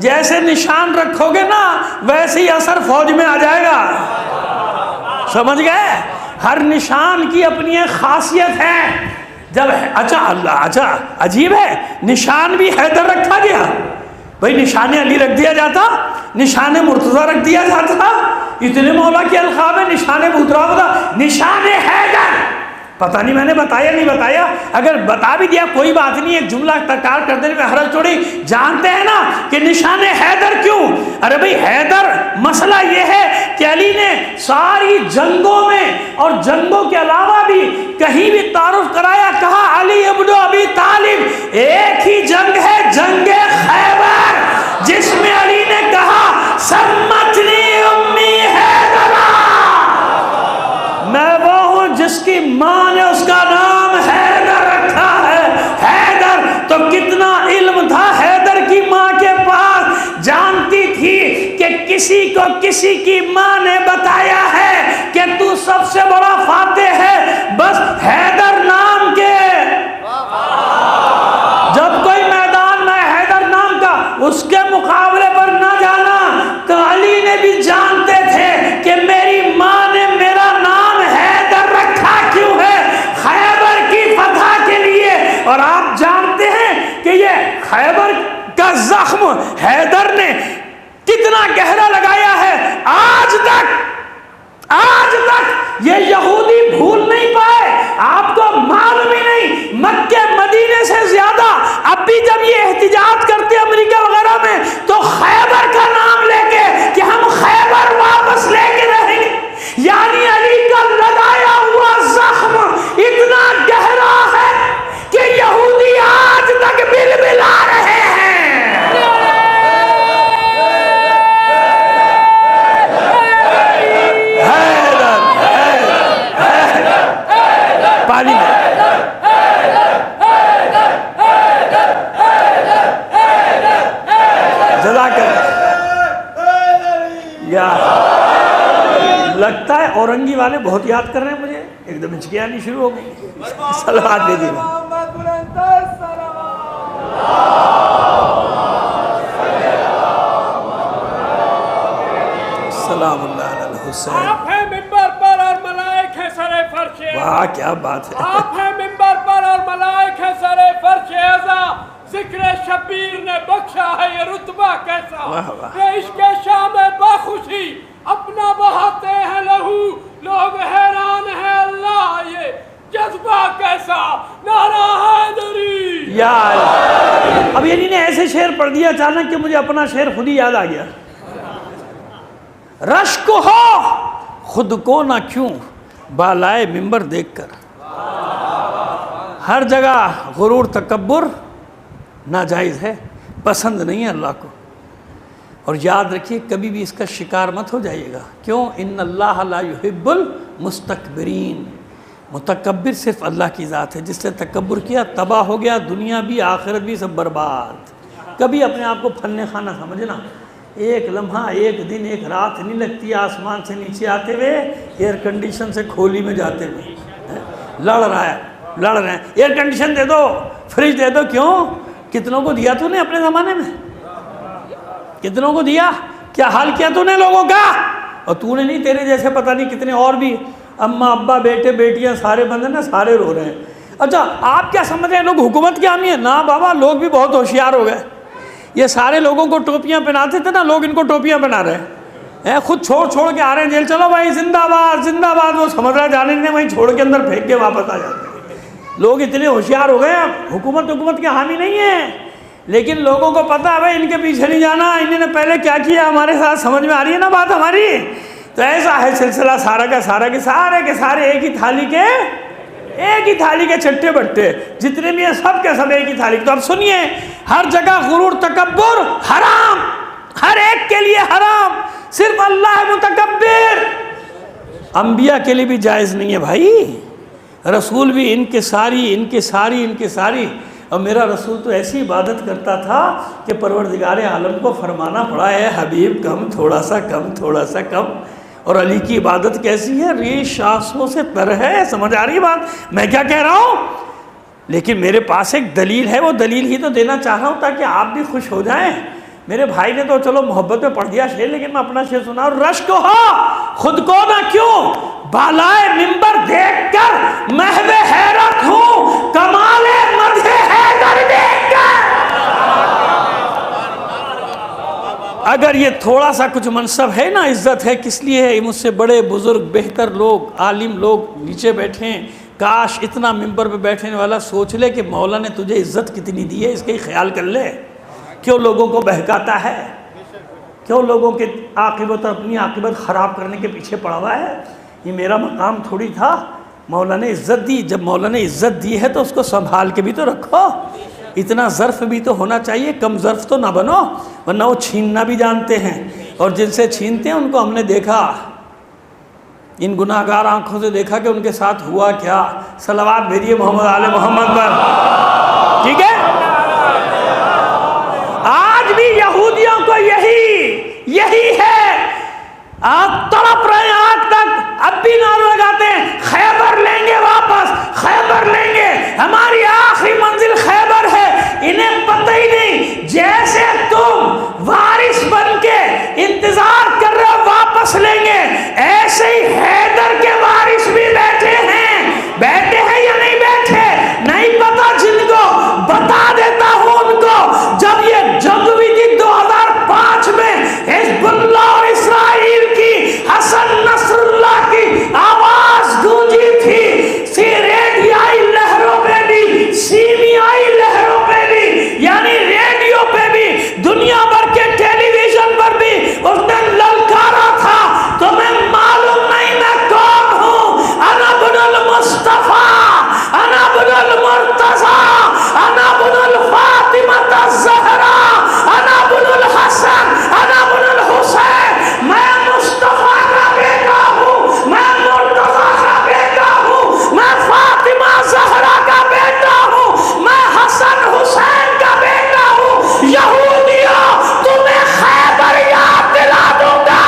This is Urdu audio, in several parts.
جیسے نشان رکھو گے نا ویسے ہی اثر فوج میں آ جائے گا. سمجھ گئے؟ ہر نشان کی اپنی ایک خاصیت ہے. جب اچھا عجیب ہے، نشان بھی حیدر رکھا گیا. بھئی نشان علی رکھ دیا جاتا، نشان مرتضیٰ رکھ دیا جاتا، اتنے مولا کے القاب ہے. نشان بھوترا ہوتا، نشان حیدر. پتہ نہیں میں نے بتایا نہیں بتایا، اگر بتا بھی دیا کوئی بات نہیں، ایک جملہ تکرار کر دینے میں حرج تھوڑی. جانتے ہیں نا کہ نشان حیدر کیوں؟ ارے بھئی حیدر، مسئلہ یہ ہے کہ علی نے ساری جنگوں میں اور جنگوں کے علاوہ بھی کہیں بھی تعارف کرایا، کہا علی ابن ابی طالب. ایک ہی جنگ ہے، جنگ خیبر، جس میں علی نے کہا سمتنی امی حیدرہ، میں وہ ہوں جس کی ماں نے اس کا نام حیدر رکھا ہے. حیدر تو کتنا علم تھا حیدر کی ماں کے پاس، جانتی تھی کہ کسی کو کسی کی ماں نے بتایا ہے کہ تو سب سے بڑا فاتح ہے بس حیدر نام کے. جب کوئی میدان میں حیدر نام کا اس کے مقابلے پر نہ جانا تو علی نے بھی جانتے تھے کہ میری ماں نے میرا نام حیدر رکھا کیوں ہے، خیبر کی فتح کے لیے. اور آپ جانتے ہیں کہ یہ خیبر کا زخم حیدر نے کتنا گہرا لگایا ہے. آج تک یہ یہودی بھول نہیں پائے. آپ کو معلوم ہی نہیں، مکہ مدینے سے زیادہ اب بھی جب یہ احتجاج کرتے امریکہ وغیرہ میں تو خیبر کا نام لے کے کہ ہم خیبر واپس لے کے رہیں گے. یعنی علی کا لگایا ہوا زخم اتنا گہرا ہے کہ یہودی آج تک بلبلا رہے ہیں. پانی میں جزاک یا لگتا ہے اورنگی والے بہت یاد کر رہے ہیں مجھے، ایک دم ہچکیاں آنی شروع ہو گئی. صلوات دے دینا. سلام اللہ علیہ الحسین. آپ ہیں ممبر پر اور ملائک ہیں سر فرش. واہ کیا بات ہے. آپ ہیں ممبر پر اور ملائک ہیں سر فرش اعزا. ذکر شبیر نے بخشا ہے یہ رتبہ کیسا، واہ واہ. کہ عشق شام باخوشی اپنا بہاتے ہیں لہو. لوگ حیران ہیں اللہ یہ جذبہ کیسا. نعرہ حیدری. یا اب یہ نے ایسے شعر پڑھ دیا اچانک کہ مجھے اپنا شعر خود ہی یاد آ گیا. رشک ہو خود کو نہ کیوں بالائے ممبر دیکھ کر، ہر جگہ غرور تکبر ناجائز ہے، پسند نہیں ہے اللہ کو. اور یاد رکھیے کبھی بھی اس کا شکار مت ہو جائیے گا. کیوں؟ ان اللہ لا یحب المستکبرین. متکبر صرف اللہ کی ذات ہے. جس نے تکبر کیا تباہ ہو گیا، دنیا بھی آخرت بھی سب برباد. کبھی اپنے آپ کو فن خانہ سمجھنا. ایک لمحہ، ایک دن، ایک رات نہیں لگتی آسمان سے نیچے آتے ہوئے، ایئر کنڈیشن سے کھولی میں جاتے ہوئے. لڑ رہے ہیں ایئر کنڈیشن دے دو، فریج دے دو. کیوں؟ کتنوں کو دیا تو نے اپنے زمانے میں؟ کتنوں کو دیا؟ کیا حال کیا تو نے لوگوں کا؟ اور تو نے نہیں، تیرے جیسے پتہ نہیں کتنے اور بھی اماں ابا بیٹے بیٹیاں سارے بندے نا، سارے رو رہے ہیں. اچھا آپ کیا سمجھ رہے ہیں لوگ حکومت کی حامی ہے؟ نہ بابا، لوگ بھی بہت ہوشیار ہو گئے. یہ سارے لوگوں کو ٹوپیاں پہناتے تھے نا، لوگ ان کو ٹوپیاں پہنا رہے ہیں. خود چھوڑ کے آ رہے ہیں جیل. چلو بھائی زندہ باد زندہ باد. وہ سمجھ رہا جانے نہیں، وہیں چھوڑ کے اندر پھینک کے واپس آ جاتے ہیں. لوگ اتنے ہوشیار ہو گئے. اب حکومت کے حامی نہیں ہے، لیکن لوگوں کو پتہ ہے بھائی ان کے پیچھے نہیں جانا. انہوں نے پہلے کیا کیا ہمارے ساتھ، سمجھ میں آ رہی ہے نا بات ہماری. تو ایسا ہے سلسلہ سارا کا سارا کے سارے ایک ہی تھالی کے چھٹے بٹے جتنے بھی ہیں سب کے سب ایک ہی تھالی. تو اب سنیے، ہر جگہ غرور تکبر حرام، ہر ایک کے لیے حرام. صرف اللہ ہے متکبر. انبیاء کے لیے بھی جائز نہیں ہے بھائی. رسول بھی ان کے ساری. اور میرا رسول تو ایسی عبادت کرتا تھا کہ پروردگار عالم کو فرمانا پڑا ہے حبیب کم، تھوڑا سا کم. اور علی کی عبادت کیسی ہے؟ ریش آنسوں سے تر ہے. سمجھ آ رہی ہے بات میں کیا کہہ رہا ہوں؟ لیکن میرے پاس ایک دلیل ہے، وہ دلیل ہی تو دینا چاہ رہا ہوں تاکہ آپ بھی خوش ہو جائیں. میرے بھائی نے تو چلو محبت میں پڑھ دیا شعر، لیکن میں اپنا شعر سنا. رشک ہو خود کو نہ کیوں بالائے منبر دیکھ کر محو حیرت ہوں کمال مدح حیدر دیکھ کر. اگر یہ تھوڑا سا کچھ منصب ہے نا، عزت ہے، کس لیے ہے؟ مجھ سے بڑے بزرگ بہتر لوگ عالم لوگ نیچے بیٹھے ہیں. کاش اتنا منبر پہ بیٹھنے والا سوچ لے کہ مولا نے تجھے عزت کتنی دی ہے، اس کا ہی خیال کر لے. کیوں لوگوں کو بہکاتا ہے؟ کیوں لوگوں کے عاقبت اور اپنی عاقبت خراب کرنے کے پیچھے پڑا ہوا ہے؟ یہ میرا مقام تھوڑی تھا. مولا نے عزت دی، جب مولا نے عزت دی ہے تو اس کو سنبھال کے بھی تو رکھو. اتنا ظرف بھی تو ہونا چاہیے، کم ظرف تو نہ بنو، ورنہ وہ چھیننا بھی جانتے ہیں. اور جن سے چھینتے ہیں ان کو ہم نے دیکھا، ان گناہ گار آنکھوں سے دیکھا کہ ان کے ساتھ ہوا کیا. صلوات بھیجیے محمد آل محمد پر. ٹھیک ہے، آج بھی یہودیوں کو یہی ہے. آپ تڑپ رہے ہیں آج تک، اب بھی نعرے لگاتے ہیں خیبر لیں گے، واپس خیبر لیں گے، ہماری آخری منزل خیبر ہے. انہیں پتہ ہی نہیں جیسے تم وارث بن کے انتظار کر رہے ہو واپس لیں گے، ایسے ہی حیدر کے وارث بھی بیٹھے ہیں یا نہیں بیٹھے نہیں پتا. جن کو بتا دیتا ہوں ان کو، جب یہ جنگ ہوئی تھی 2005 میں، حزب اللہ اور اسرائیل کی، حسن نصر اللہ کی آواز گونجی تھی، ریڈیائی لہروں پہ بھی، سیمیائی لہروں پہ بھی، یعنی ریڈیو پہ بھی، دنیا بھر کے ٹیلی ویژن پر بھی اس نے للکارا تھا. تمہیں معلوم نہیں میں کون ہوں؟ انا ابن المصطفیٰ، انا ابن المرتضیٰ، انا ابن الفاطمہ الزہرا، انا ابن الحسن، انا ابن الحسین. میں مصطفیٰ کا بیٹا ہوں، میں مرتضیٰ کا بیٹا ہوں، میں فاطمہ زہرا کا بیٹا ہوں، میں حسن حسین کا بیٹا ہوں. یہودیوں تمہیں خیبر یاد دلا دوں گا.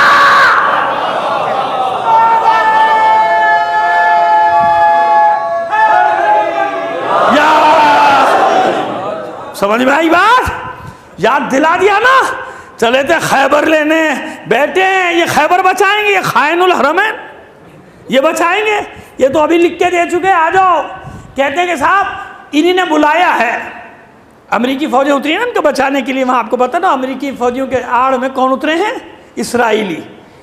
سمجھ میں آئی بات؟ یاد دلا دیا نا. چلے تھے خیبر لینے، بیٹھے ہیں یہ خیبر بچائیں گے، یہ خائن الحرمین یہ بچائیں گے. یہ تو ابھی لکھ کے دے چکے، آ جاؤ. کہتے ہیں کہ صاحب انہی نے بلایا ہے، امریکی فوجیں اتری ہیں ان کو بچانے کے لیے. وہاں آپ کو پتہ نا امریکی فوجیوں کے آڑ میں کون اترے ہیں؟ اسرائیلی.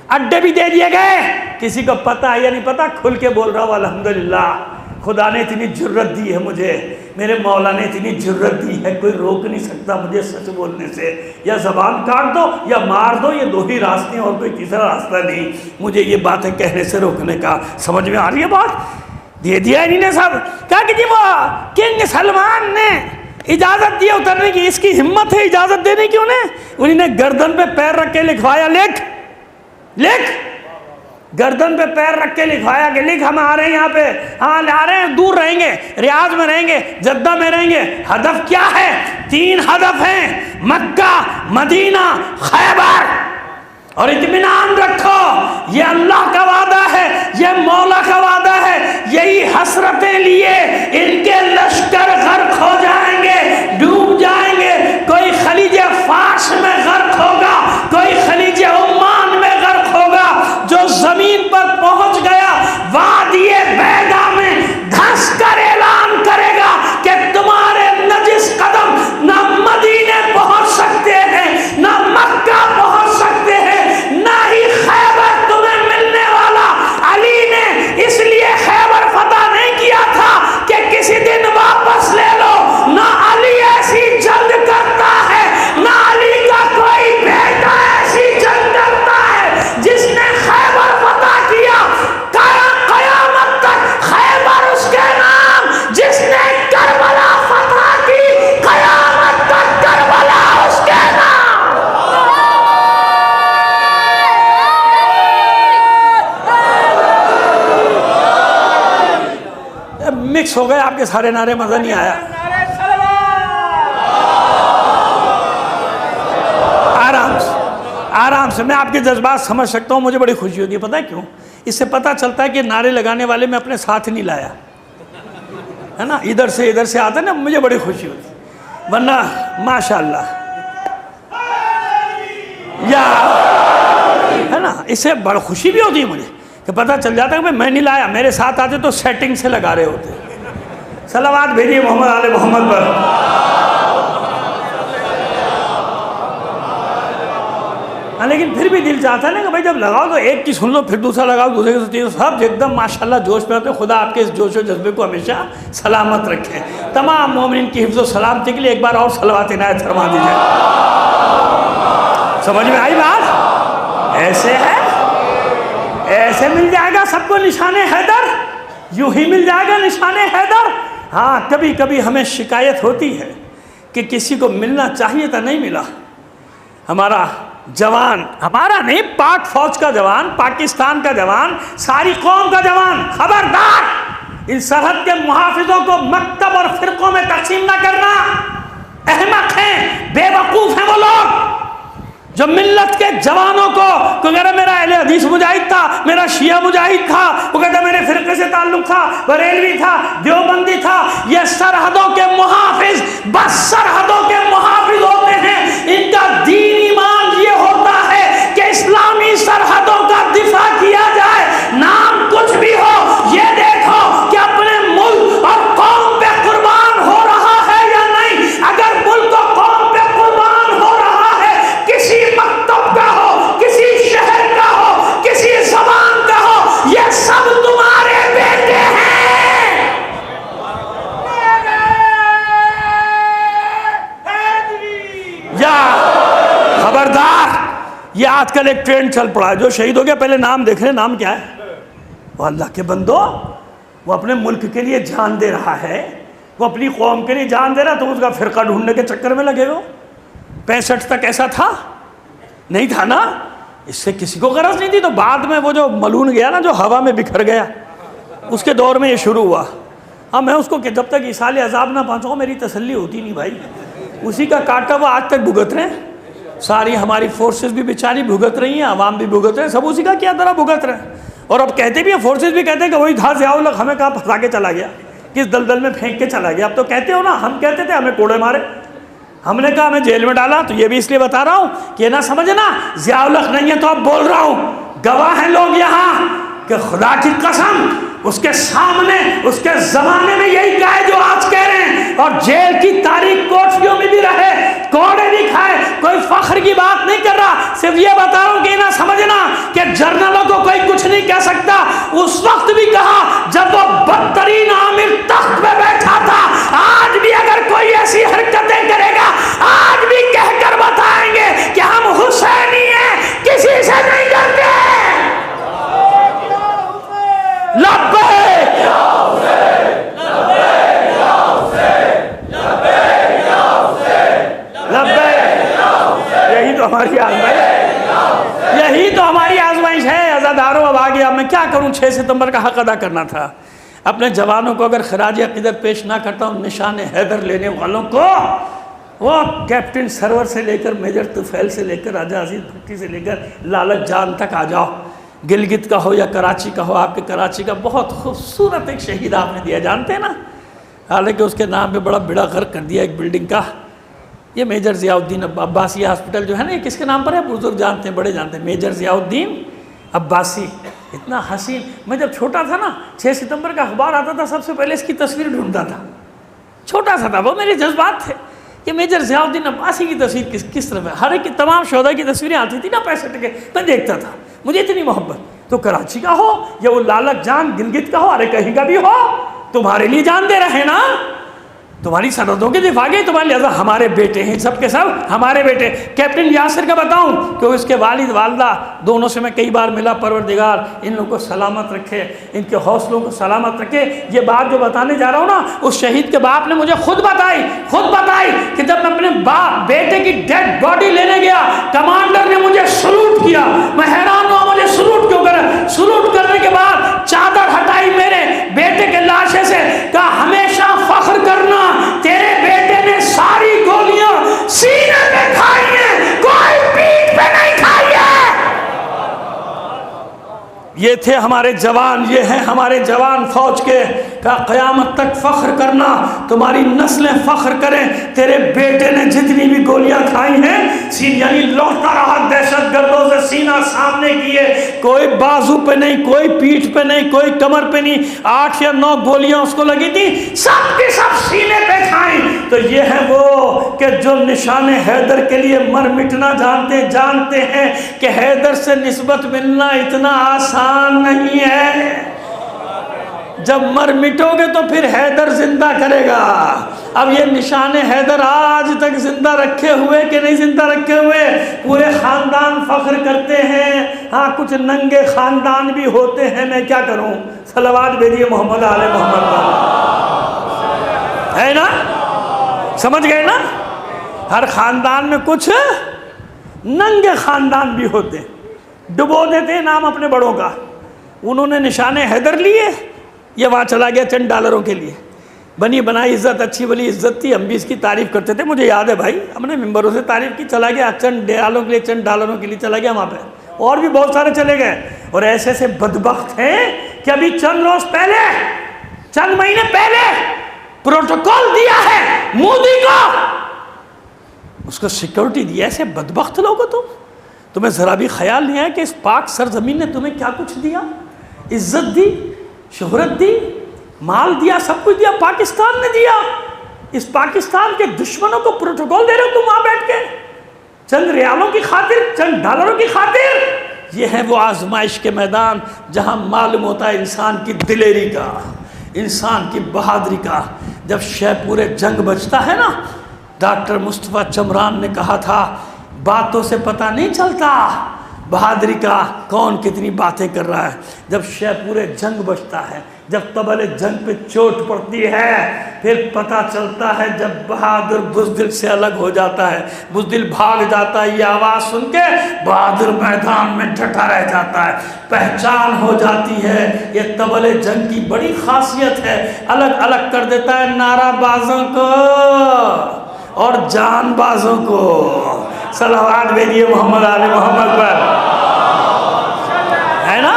اڈے بھی دے دیے گئے، کسی کو پتہ ہے یا نہیں پتہ، کھل کے بول رہا ہوں الحمدللہ. خدا نے اتنی جرت دی ہے مجھے، میرے مولا نے اتنی جرت دی ہے، کوئی روک نہیں سکتا مجھے سچ بولنے سے. یا زبان کاٹ دو یا مار دو، یہ دو ہی راستے ہیں اور کوئی تیسرا راستہ نہیں مجھے یہ باتیں کہنے سے روکنے کا. سمجھ میں آ رہی ہے بات؟ دے دیا انہی نے سب. کہا کہ جی وہ کنگ سلمان نے اجازت دی اترنے کی، اس کی ہمت ہے اجازت دینے کی انہیں نے گردن پہ پیر رکھ کے لکھوایا، لکھ گردن پہ پیر رکھ کے لکھوایا کہ لکھ ہم آ رہے ہیں یہاں پہ، ہاں آ رہے ہیں، دور رہیں گے، ریاض میں رہیں گے، جدہ میں رہیں گے. ہدف کیا ہے؟ 3 ہدف ہیں، مکہ، مدینہ، خیبر. اور اطمینان رکھو یہ اللہ کا وعدہ ہے، یہ مولا کا وعدہ ہے. یہی حسرتیں لیے ان کے لشکر غرق ہو جائیں گے، ڈوب جائیں گے. کوئی خلیج فارس میں غرق ہوگا، کوئی خلیج عمان میں غرق ہوگا. جو زمین پر پہنچ گیا وادی بیدا میں دھس کر اعلان کرے گا کہ تمہارے نجس قدم نہ مدینے پہنچ سکتے ہیں، نہ مکہ پہنچ سکتے ہیں، نہ ہی خیبر تمہیں ملنے والا. علی نے اس لیے خیبر فتح نہیں کیا تھا کہ کسی دن واپس لے لو. نہ علی ایسی جنگ کرتا ہے، نہ علی کا کوئی بیٹا ایسی جنگ کرتا ہے. جس نے خیبر فتح کیا قیامت تک خیبر اس کے نام، جس نے کربلا فتح کی قیامت تک کربلا اس کے نام. مکس ہو گئے آپ کے سارے نعرے، مزہ نہیں آیا. آرام سے میں آپ کے جذبات سمجھ سکتا ہوں، مجھے بڑی خوشی ہوتی ہے. پتہ ہے کیوں؟ اس سے پتہ چلتا ہے کہ نعرے لگانے والے میں اپنے ساتھ نہیں لایا ہے نا، ادھر سے آتا ہے نا، مجھے بڑی خوشی ہوتی. ورنہ ماشاءاللہ یا ہے نا، اس سے بڑا خوشی بھی ہوتی ہے مجھے کہ پتہ چل جاتا ہے کہ میں نہیں لایا، میرے ساتھ آتے تو سیٹنگ سے لگا رہے ہوتے. صلوات بھیجیے محمد آل محمد پر. لیکن پھر بھی دل چاہتا ہے نا کہ بھائی جب لگاؤ تو ایک کی سن لو، پھر دوسرا لگاؤ، دوسرے کی سنو، سب ایک دم ماشاءاللہ جوش میں ہوتے. خدا آپ کے اس جوش و جذبے کو ہمیشہ سلامت رکھے. تمام مومنین کی حفظ و سلامتی کے لیے ایک بار اور صلوات عنایت فرما دیجیے. سمجھ میں آئی بات؟ ایسے ہے، ایسے مل جائے گا سب کو نشان حیدر، یوں ہی مل جائے گا نشان حیدر. ہاں کبھی کبھی ہمیں شکایت ہوتی ہے کہ کسی کو ملنا چاہیے تھا نہیں ملا. ہمارا جوان، ہمارا نہیں، پاک فوج کا جوان، پاکستان کا جوان، ساری قوم کا جوان، خبردار ان سرحد کے محافظوں کو مکتب اور فرقوں میں تقسیم نہ کرنا. احمق ہیں، بے وقوف ہیں وہ لوگ جو ملت کے جوانوں کو کہ میرا اہل حدیث مجاہد تھا، میرا شیعہ مجاہد تھا، وہ کہتا میرے فرقے سے تعلق تھا، بریلوی تھا، دیوبندی تھا. یہ سرحدوں کے محافظ بس سرحدوں کے محافظ ہوتے ہیں. ان کا دین ایمان یہ ہوتا ہے کہ اسلامی سرحدوں کا دفاع کیا جائے، نام کچھ بھی ہو. یہ دیکھو کہ اپنے ملک اور قوم پہ قربان ہو رہا ہے یا نہیں. اگر ملک و قوم پہ قربان ہو رہا ہے، کسی مکتب کا ہو، کسی شہر کا ہو، کسی زبان کا ہو، یہ سب تمہارے بیٹے ہیں. یا خبردار، یہ آج کل ایک ٹرینڈ چل پڑا ہے. جو شہید ہو گیا پہلے نام دیکھ رہے، نام کیا ہے؟ وہ اللہ کے بندو، وہ اپنے ملک کے لیے جان دے رہا ہے، وہ اپنی قوم کے لیے جان دے رہا، تو اس کا فرقہ ڈھونڈنے کے چکر میں لگے ہو. 65 تک ایسا تھا نہیں تھا نا، اس سے کسی کو غرض نہیں تھی. تو بعد میں وہ جو ملون گیا نا، جو ہوا میں بکھر گیا، اس کے دور میں یہ شروع ہوا. اب میں اس کو کہ جب تک ایصال عذاب نہ پہنچاؤں میری تسلی ہوتی نہیں بھائی. اسی کا کاٹا وہ آج تک بھگت رہے ہیں. ساری ہماری فورسز بھی بیچاری بھگت رہی ہیں، عوام بھی بھگت رہے ہیں، سب اسی کا کیا طرح بھگت رہے ہیں. اور اب کہتے بھی ہیں، فورسز بھی کہتے ہیں کہ وہی تھا ضیاء الحق، ہمیں کہاں پھنسا کے چلا گیا، کس دلدل میں پھینک کے چلا گیا. اب تو کہتے ہو نا، ہم کہتے تھے ہمیں کوڑے مارے، ہم نے کہا ہمیں جیل میں ڈالا. تو یہ بھی اس لیے بتا رہا ہوں کہ نہ سمجھنا ضیاء الحق نہیں ہے تو اب بول رہا ہوں. گواہ ہیں لوگ یہاں کہ خدا کی قسم اس کے سامنے، اس کے زمانے میں یہی کہا ہے جو آج کہہ رہے ہیں. اور جیل کی تاریخ کوٹھیوں میں بھی رہے، کوڑے بھی کھائے، کوئی فخر کی بات نہیں کر رہا. صرف یہ بتا رہا ہوں کہ نہ سمجھنا کہ جرنلوں کو کوئی کچھ نہیں کہہ سکتا. اس وقت بھی کہا جب وہ بدترین عامر تخت پہ بیٹھا تھا. آج بھی اگر کوئی ایسی حرکتیں کرے گا، آج بھی کہہ کر بتائیں گے کہ ہم حسینی ہیں، کسی سے نہیں ڈرتے. لبیک یا حسین، لبیک یا حسین، لبیک یا حسین، لبیک یا حسین. یہی تو ہماری آزمائش، یہی تو ہماری آزمائش ہے. عزاداروں اب آگے اب میں کیا کروں؟ 6 ستمبر کا حق ادا کرنا تھا. اپنے جوانوں کو اگر خراج عقیدت پیش نہ کرتا ہوں، نشان حیدر لینے والوں کو، وہ کیپٹن سرور سے لے کر میجر طفیل سے لے کر راجہ عزیز بھٹی سے لے کر لالچ جان تک آ جاؤ. گلگت کا ہو یا کراچی کا ہو، آپ کے کراچی کا بہت خوبصورت ایک شہید آپ نے دیا، جانتے ہیں نا؟ حالانکہ اس کے نام پہ بڑا بیڑا غرق کر دیا ایک بلڈنگ کا. یہ میجر ضیاء الدین عباسی ہاسپٹل جو ہے نا، یہ کس کے نام پر ہے؟ بزرگ جانتے ہیں، بڑے جانتے ہیں. میجر ضیاء الدین عباسی، اتنا حسین. میں جب چھوٹا تھا نا، 6 ستمبر کا اخبار آتا تھا، سب سے پہلے اس کی تصویر ڈھونڈتا تھا. چھوٹا سا تھا، وہ میرے جذبات تھے کہ میجر ضیاء الدین عباسی کی تصویر کس طرف ہے. ہر ایک تمام شہداء کی تصویریں آتی تھی نا 65 کے، میں دیکھتا تھا. مجھے اتنی محبت. تو کراچی کا ہو یا وہ لالچ جان گلگت کا ہو، ارے کہیں کا بھی ہو، تمہارے لیے جان دے رہے نا، تمہاری سرحدوں کے دفاع کے، تمہارے لہذا ہمارے بیٹے ہیں، سب کے سب ہمارے بیٹے. کیپٹن یاسر کا بتاؤں کہ اس کے والد والدہ دونوں سے میں کئی بار ملا. پروردگار ان لوگوں کو سلامت رکھے، ان کے حوصلوں کو سلامت رکھے. یہ بات جو بتانے جا رہا ہوں نا، اس شہید کے باپ نے مجھے خود بتائی کہ جب میں اپنے بیٹے کی ڈیڈ باڈی لینے گیا، کمانڈر نے مجھے سلوٹ کیا. میں حیران ہوا، مجھے سلوٹ کیوں کرے؟ سلوٹ کرنے کے بعد چادر ہٹائی میرے بیٹے کے لاشے سے، کہا ہمیشہ فخر کرنا، تیرے بیٹے نے ساری گولیاں سینے پہ کھائی ہیں، کوئی پیٹھ پہ نہیں کھائی ہے. یہ تھے ہمارے جوان، یہ ہیں ہمارے جوان فوج کے کہا قیامت تک فخر کرنا، تمہاری نسلیں فخر کریں، تیرے بیٹے نے جتنی بھی گولیاں کھائی ہیں، یعنی لوٹتا رہا دہشت گردوں سے سینہ سامنے کیے، کوئی بازو پہ نہیں، کوئی پیٹھ پہ نہیں، کوئی کمر پہ نہیں، 8 یا 9 گولیاں اس کو لگی تھی، سب کی سب سینے پہ کھائیں۔ تو یہ ہے وہ کہ جو نشان حیدر کے لیے مر مٹنا جانتے ہیں کہ حیدر سے نسبت ملنا اتنا آسان نہیں ہے۔ جب مر مٹو گے تو پھر حیدر زندہ کرے گا۔ اب یہ نشان حیدر آج تک زندہ رکھے ہوئے کہ نہیں زندہ رکھے ہوئے؟ پورے خاندان فخر کرتے ہیں، ہاں کچھ ننگے خاندان بھی ہوتے ہیں، میں کیا کروں؟ صلوات بھیجیے محمد آل محمد پر، ہے نا؟ سمجھ گئے نا؟ ہر خاندان میں کچھ ننگے خاندان بھی ہوتے ہیں، ڈبو دیتے ہیں نام اپنے بڑوں کا۔ انہوں نے نشان حیدر لیے، یہ وہاں چلا گیا چند ڈالروں کے لیے، بنی بنائی عزت، اچھی بلی عزت تھی، ہم بھی اس کی تعریف کرتے تھے، مجھے یاد ہے بھائی ہم نے ممبروں سے تعریف کی، چلا گیا چند ڈالروں کے لیے چلا گیا وہاں پہ، اور بھی بہت سارے چلے گئے۔ اور ایسے ایسے بدبخت ہیں کہ ابھی چند روز پہلے، چند مہینے پہلے پروٹوکول دیا ہے مودی کو، اس کو سیکورٹی دی۔ ایسے بدبخت لوگو تمہیں ذرا بھی خیال نہیں ہے کہ اس پاک سرزمین نے تمہیں کیا کچھ دیا؟ عزت دی، شہرت دی، مال دیا، سب کچھ دیا، پاکستان نے دیا۔ اس پاکستان کے دشمنوں کو پروٹوکول دے رہے ہو تم وہاں بیٹھ کے، چند ریالوں کی خاطر، چند ڈالروں کی خاطر۔ یہ ہے وہ آزمائش کے میدان جہاں معلوم ہوتا ہے انسان کی دلیری کا، انسان کی بہادری کا۔ جب شہ پورے جنگ بچتا ہے نا، ڈاکٹر مصطفیٰ چمران نے کہا تھا باتوں سے پتہ نہیں چلتا بہادری کا کون کتنی باتیں کر رہا ہے، جب شہ پورے جنگ بچتا ہے، جب طبل جنگ پہ چوٹ پڑتی ہے، پھر پتہ چلتا ہے جب بہادر بزدل سے الگ ہو جاتا ہے، بزدل بھاگ جاتا ہے، یہ آواز سن کے بہادر میدان میں ڈٹا رہ جاتا ہے، پہچان ہو جاتی ہے۔ یہ طبل جنگ کی بڑی خاصیت ہے، الگ الگ کر دیتا ہے نعرہ بازوں کو اور جان بازوں کو۔ صلوات بھیجیے محمد آل محمد پر، ہے نا؟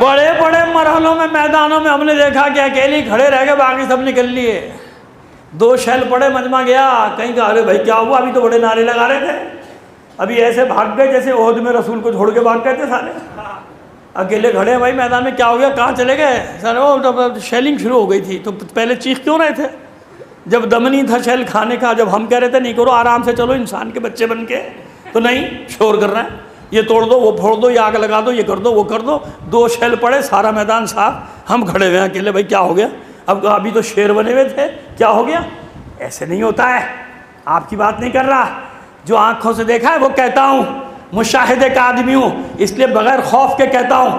بڑے بڑے مرحلوں میں، میدانوں میں ہم نے دیکھا کہ اکیلی کھڑے رہ گئے، باقی سب نکل لیے۔ 2 شیل پڑے، مجمع گیا، کہیں کہا ارے بھائی کیا ہوا؟ ابھی تو بڑے نعرے لگا رہے تھے، ابھی ایسے بھاگ گئے جیسے عہد میں رسول کو چھوڑ کے بھاگ گئے تھے سارے۔ اکیلے کھڑے ہیں بھائی میدان میں، کیا ہو گیا؟ کہاں چلے گئے؟ سارے وہ شیلنگ شروع ہو گئی تھی، تو پہلے چیخ کیوں رہے تھے جب دم نہیں تھا شیل کھانے کا؟ جب ہم کہہ رہے تھے نہیں کرو، آرام سے چلو انسان کے بچے بن کے، تو نہیں، شور کر رہے ہیں، یہ توڑ دو، وہ پھوڑ دو، یہ آگ لگا دو، یہ کر دو، وہ کر دو۔ 2 شیل پڑے، سارا میدان صاف، ہم کھڑے ہوئے ہیں اکیلے، بھائی کیا ہو گیا؟ ابھی تو شیر بنے ہوئے تھے، کیا ہو گیا؟ ایسے نہیں ہوتا ہے، آپ کی بات نہیں کر رہا، جو آنکھوں سے دیکھا ہے وہ کہتا ہوں، مشاہدے کا آدمی ہوں، اس لیے بغیر خوف کے کہتا ہوں۔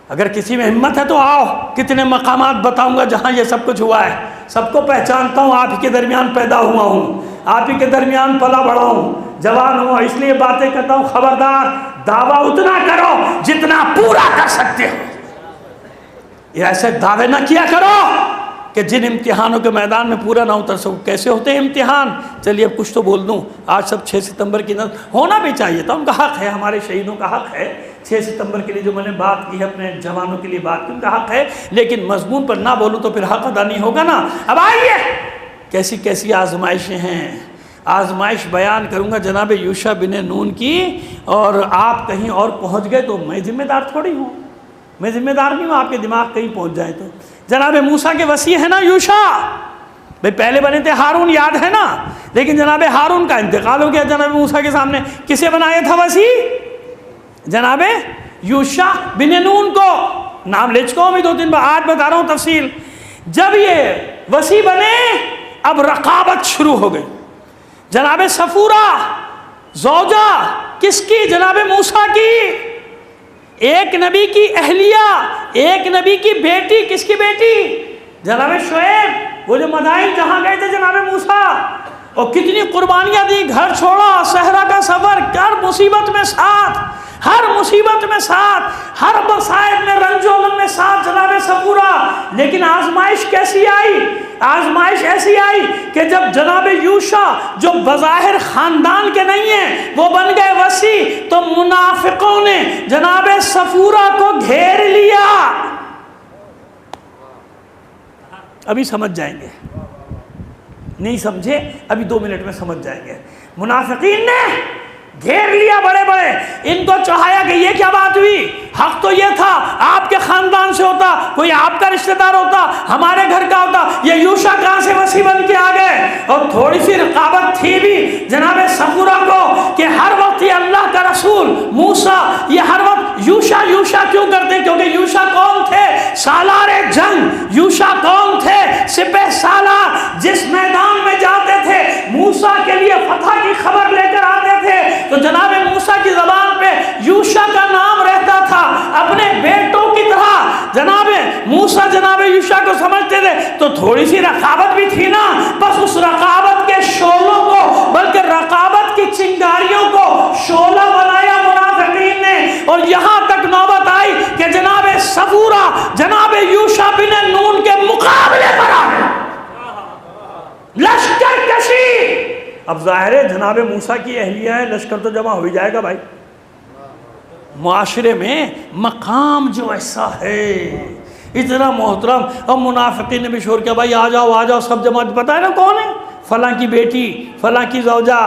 اگر کسی میں ہمت ہے تو آؤ، کتنے مقامات بتاؤں گا جہاں یہ سب کچھ ہوا ہے، سب کو پہچانتا ہوں، آپ ہی کے درمیان پیدا ہوا ہوں، آپ ہی کے درمیان پلا بڑا ہوں، جوان ہوں، اس لیے باتیں کرتا ہوں۔ خبردار، دعویٰ اتنا کرو جتنا پورا کر سکتے ہو، یہ ایسے دعوے نہ کیا کرو کہ جن امتحانوں کے میدان میں پورا نہ اتر سکو۔ کیسے ہوتے ہیں امتحان؟ چلیے اب کچھ تو بول دوں۔ آج سب 6 ستمبر کی ہونا بھی چاہیے تھا، ان کا حق ہے، ہمارے شہیدوں کا حق ہے، 6 ستمبر کے لیے جو میں نے بات کی ہے، اپنے جوانوں کے لیے بات کی، ان کا حق ہے، لیکن مضمون پر نہ بولوں تو پھر حق ادا نہیں ہوگا نا۔ اب آئیے کیسی کیسی آزمائشیں ہیں، آزمائش بیان کروں گا جناب یوشع بن نون کی، اور آپ کہیں اور پہنچ گئے تو میں ذمہ دار تھوڑی ہوں، میں ذمہ دار نہیں ہوں آپ کے دماغ کہیں پہنچ جائے تو۔ جناب موسیٰ کے وصی ہے نا یوشع، بھئی پہلے بنے تھے ہارون، یاد ہے نا، لیکن جناب ہارون کا انتقال ہو گیا جناب موسیٰ کے سامنے، کسے بنایا تھا وصی؟ جناب یوشع بن نون کو، نام لے چکا ہوں میں 2-3 بار، آج بتا رہا ہوں تفصیل۔ جب یہ وصی بنے اب رقابت شروع ہو گئی، جناب صفورہ زوجہ کس کی؟ جناب موسیٰ کی، ایک نبی کی اہلیہ، ایک نبی کی بیٹی، کس کی بیٹی؟ جناب شعیب، وہ جو مدائن جہاں گئے تھے جناب موسیٰ، اور کتنی قربانیاں دی، گھر چھوڑا، صحرا کا سفر، ہر مصیبت میں ساتھ، ہر مصیبت میں ساتھ، ہر مصائب میں، رنج و غم میں ساتھ جناب صفورہ۔ لیکن آزمائش کیسی آئی؟ آزمائش ایسی آئی کہ جب جناب یوشع جو بظاہر خاندان کے نہیں ہیں وہ بن گئے وصی، تو منافقوں نے جناب صفورہ کو گھیر لیا، ابھی سمجھ جائیں گے، نہیں سمجھے ابھی 2 منٹ میں سمجھ جائیں گے۔ منافقین نے گھیر لیا بڑے بڑے، ان کو چڑھایا کہ یہ کیا بات ہوئی، حق تو یہ تھا آپ کے خاندان سے ہوتا، کوئی آپ کا رشتہ دار ہوتا، ہمارے گھر کا ہوتا، یہ یوشع کہاں سے وسیع بن کے آ گئے۔ اور تھوڑی سی رقابت تھی بھی جناب صفورہ کو کہ ہر وقت یہ اللہ کا رسول موسیٰ یہ ہر وقت یوشع کیوں کرتے، کیونکہ یوشع کون تھے، سالار جنگ، یوشع کون تھے، سپہ سالار، جس میدان میں جاتے تھے موسیٰ کے لیے فتح کی خبر لے کر آتے تھے، تو جناب موسیٰ کی زبان پہ یوشع کا نام رہتا تھا۔ اپنے بیٹوں کی طرح جناب موسیٰ جناب یوشع کو سمجھتے تھے، تو تھوڑی سی رقابت بھی تھی نا، بس اس رقابت کے شعلوں کو بلکہ رقابت کی چنگاریوں کو شعلہ بنایا منافقین نے، اور یہاں تک نوبت آئی کہ جناب صفورہ جناب یوشع بن نون کے مقابلے پر آ گئے، لشکر کشی۔ اب ظاہر ہے جناب موسیٰ کی اہلیہ ہے، لشکر تو جمع ہو ہی جائے گا بھائی۔ معاشرے میں مقام جو ایسا ہے اتنا محترم، اور منافقین نے بھی شور کیا بھائی آ جاؤ سب جمع، پتہ ہے نا کون ہے، فلاں کی بیٹی، فلاں کی زوجہ،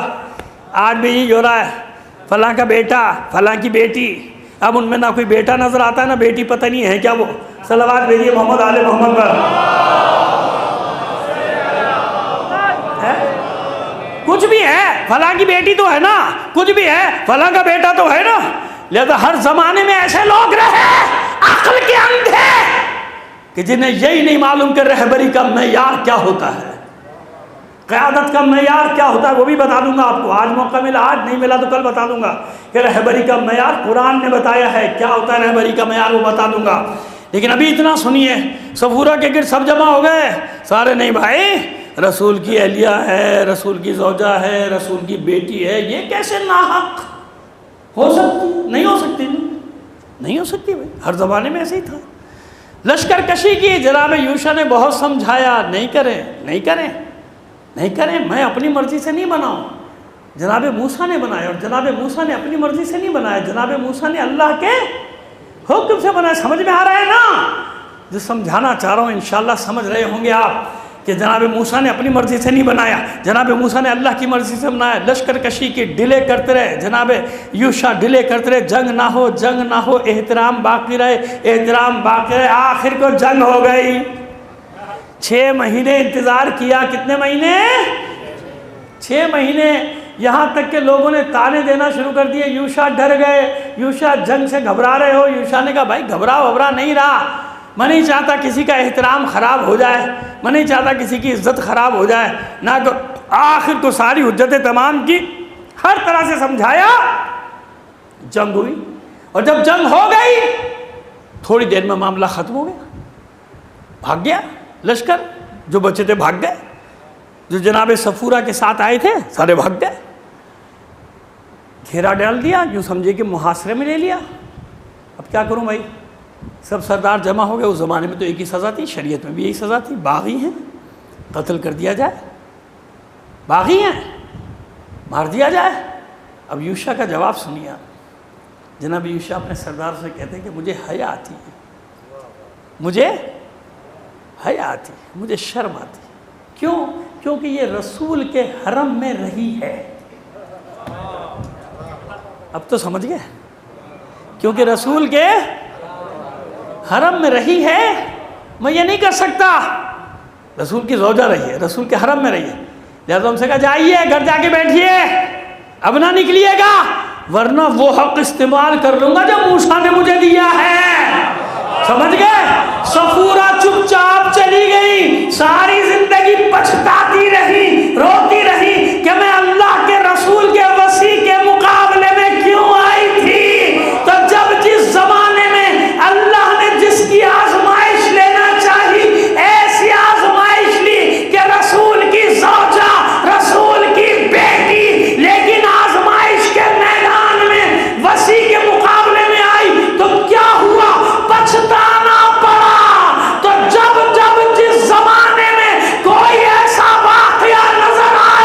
آج بھی یہ ہو رہا ہے، فلاں کا بیٹا، فلاں کی بیٹی۔ اب ان میں نہ کوئی بیٹا نظر آتا ہے نہ بیٹی، پتہ نہیں ہے کیا وہ۔ صلوات بھیجیے محمد آل محمد پر۔ کچھ بھی ہے، فلاں کی بیٹی تو ہے نا، کچھ بھی ہے، فلاں کا بیٹا تو ہے نا۔ لہذا ہر زمانے میں ایسے لوگ رہے عقل کے اندھے کہ جنہیں یہی نہیں معلوم کہ رہبری کا معیار کیا ہوتا ہے، قیادت کا معیار کیا ہوتا ہے۔ وہ بھی بتا دوں گا آپ کو، آج موقع ملا، آج نہیں ملا تو کل بتا دوں گا کہ رہبری کا معیار قرآن نے بتایا ہے، کیا ہوتا ہے رہبری کا معیار وہ بتا دوں گا۔ لیکن ابھی اتنا سنیے، صفورہ کے گرد سب جمع ہو گئے سارے، نہیں بھائی رسول کی اہلیہ ہے، رسول کی زوجہ ہے، رسول کی بیٹی ہے، یہ کیسے ناحق ہو سکتی، نہیں ہو سکتی، نہیں ہو سکتی بھائی، ہر زمانے میں ایسے ہی تھا۔ لشکر کشی کی جناب یوشع نے بہت سمجھایا، نہیں کریں، میں اپنی مرضی سے نہیں بناؤں، جناب موسیٰ نے بنایا، اور جناب موسیٰ نے اپنی مرضی سے نہیں بنایا، جناب موسیٰ نے اللہ کے حکم سے بنایا۔ سمجھ میں آ رہا ہے نا جو سمجھانا چاہ رہا ہوں، انشاءاللہ سمجھ رہے ہوں گے آپ کہ جناب موسیٰ نے اپنی مرضی سے نہیں بنایا، جناب موسیٰ نے اللہ کی مرضی سے بنایا۔ لشکر کشی کی ڈیلے کرتے رہے جناب یوشع، ڈیلے کرتے رہے، جنگ نہ ہو، احترام باقی رہے، آخر کو جنگ ہو گئی۔ 6 مہینے انتظار کیا، کتنے مہینے؟ 6 مہینے، یہاں تک کہ لوگوں نے تانے دینا شروع کر دیے، یوشع ڈر گئے، یوشع جنگ سے گھبرا رہے ہو۔ یوشع نے کہا بھائی گھبرا نہیں رہا، میں نہیں چاہتا کسی کا احترام خراب ہو جائے، میں نہیں چاہتا کسی کی عزت خراب ہو جائے، نہ کہ آخر تو ساری حجتیں تمام کی، ہر طرح سے سمجھایا، جنگ ہوئی۔ اور جب جنگ ہو گئی تھوڑی دیر میں معاملہ ختم ہو گیا، بھاگ گیا لشکر، جو بچے تھے بھاگ گئے، جو جناب صفورہ کے ساتھ آئے تھے سارے بھاگ گئے، گھیرا ڈال دیا، یوں سمجھے کہ محاصرے میں لے لیا۔ اب کیا کروں بھائی، سب سردار جمع ہو گئے۔ اس زمانے میں تو ایک ہی سزا تھی، شریعت میں بھی یہی سزا تھی، باغی ہیں قتل کر دیا جائے، باغی ہیں مار دیا جائے۔ اب یوشع کا جواب سنیے، جناب یوشع اپنے سردار سے کہتے ہیں کہ مجھے حیا آتی ہے، مجھے حیا آتی، مجھے شرم آتی۔ کیوں؟ کیونکہ یہ رسول کے حرم میں رہی ہے۔ اب تو سمجھ گئے، کیونکہ رسول کے حرم میں رہی ہے، میں یہ نہیں کر سکتا۔ رسول کی زوجہ رہی ہے، رسول کے حرم میں رہی ہے، لہذا ہم سے کہا جائیے گھر جا کے بیٹھیے، اب نہ نکلیے گا، ورنہ وہ حق استعمال کر لوں گا جو موسیٰ نے مجھے دیا ہے۔ سمجھ گئے؟ صفورہ چپ چاپ چلی گئی، ساری زندگی پچھتاتی رہی، روتی رہی کہ میں اللہ کے رسول کے وصی کے مقابلے میں کیوں آئی تھی۔ تو جب جس زمانے میں اللہ نے جس کی آزمائش لینا چاہی، ایسی آزمائش لی کہ رسول کی زوجہ، رسول کی بیٹی، لیکن آزمائش کے میدان میں وصی کے مقابلے میں آئی، تو کیا ہوا؟ پچھتانا پڑا۔ تو جب جب جس زمانے میں کوئی ایسا واقعہ نظر آ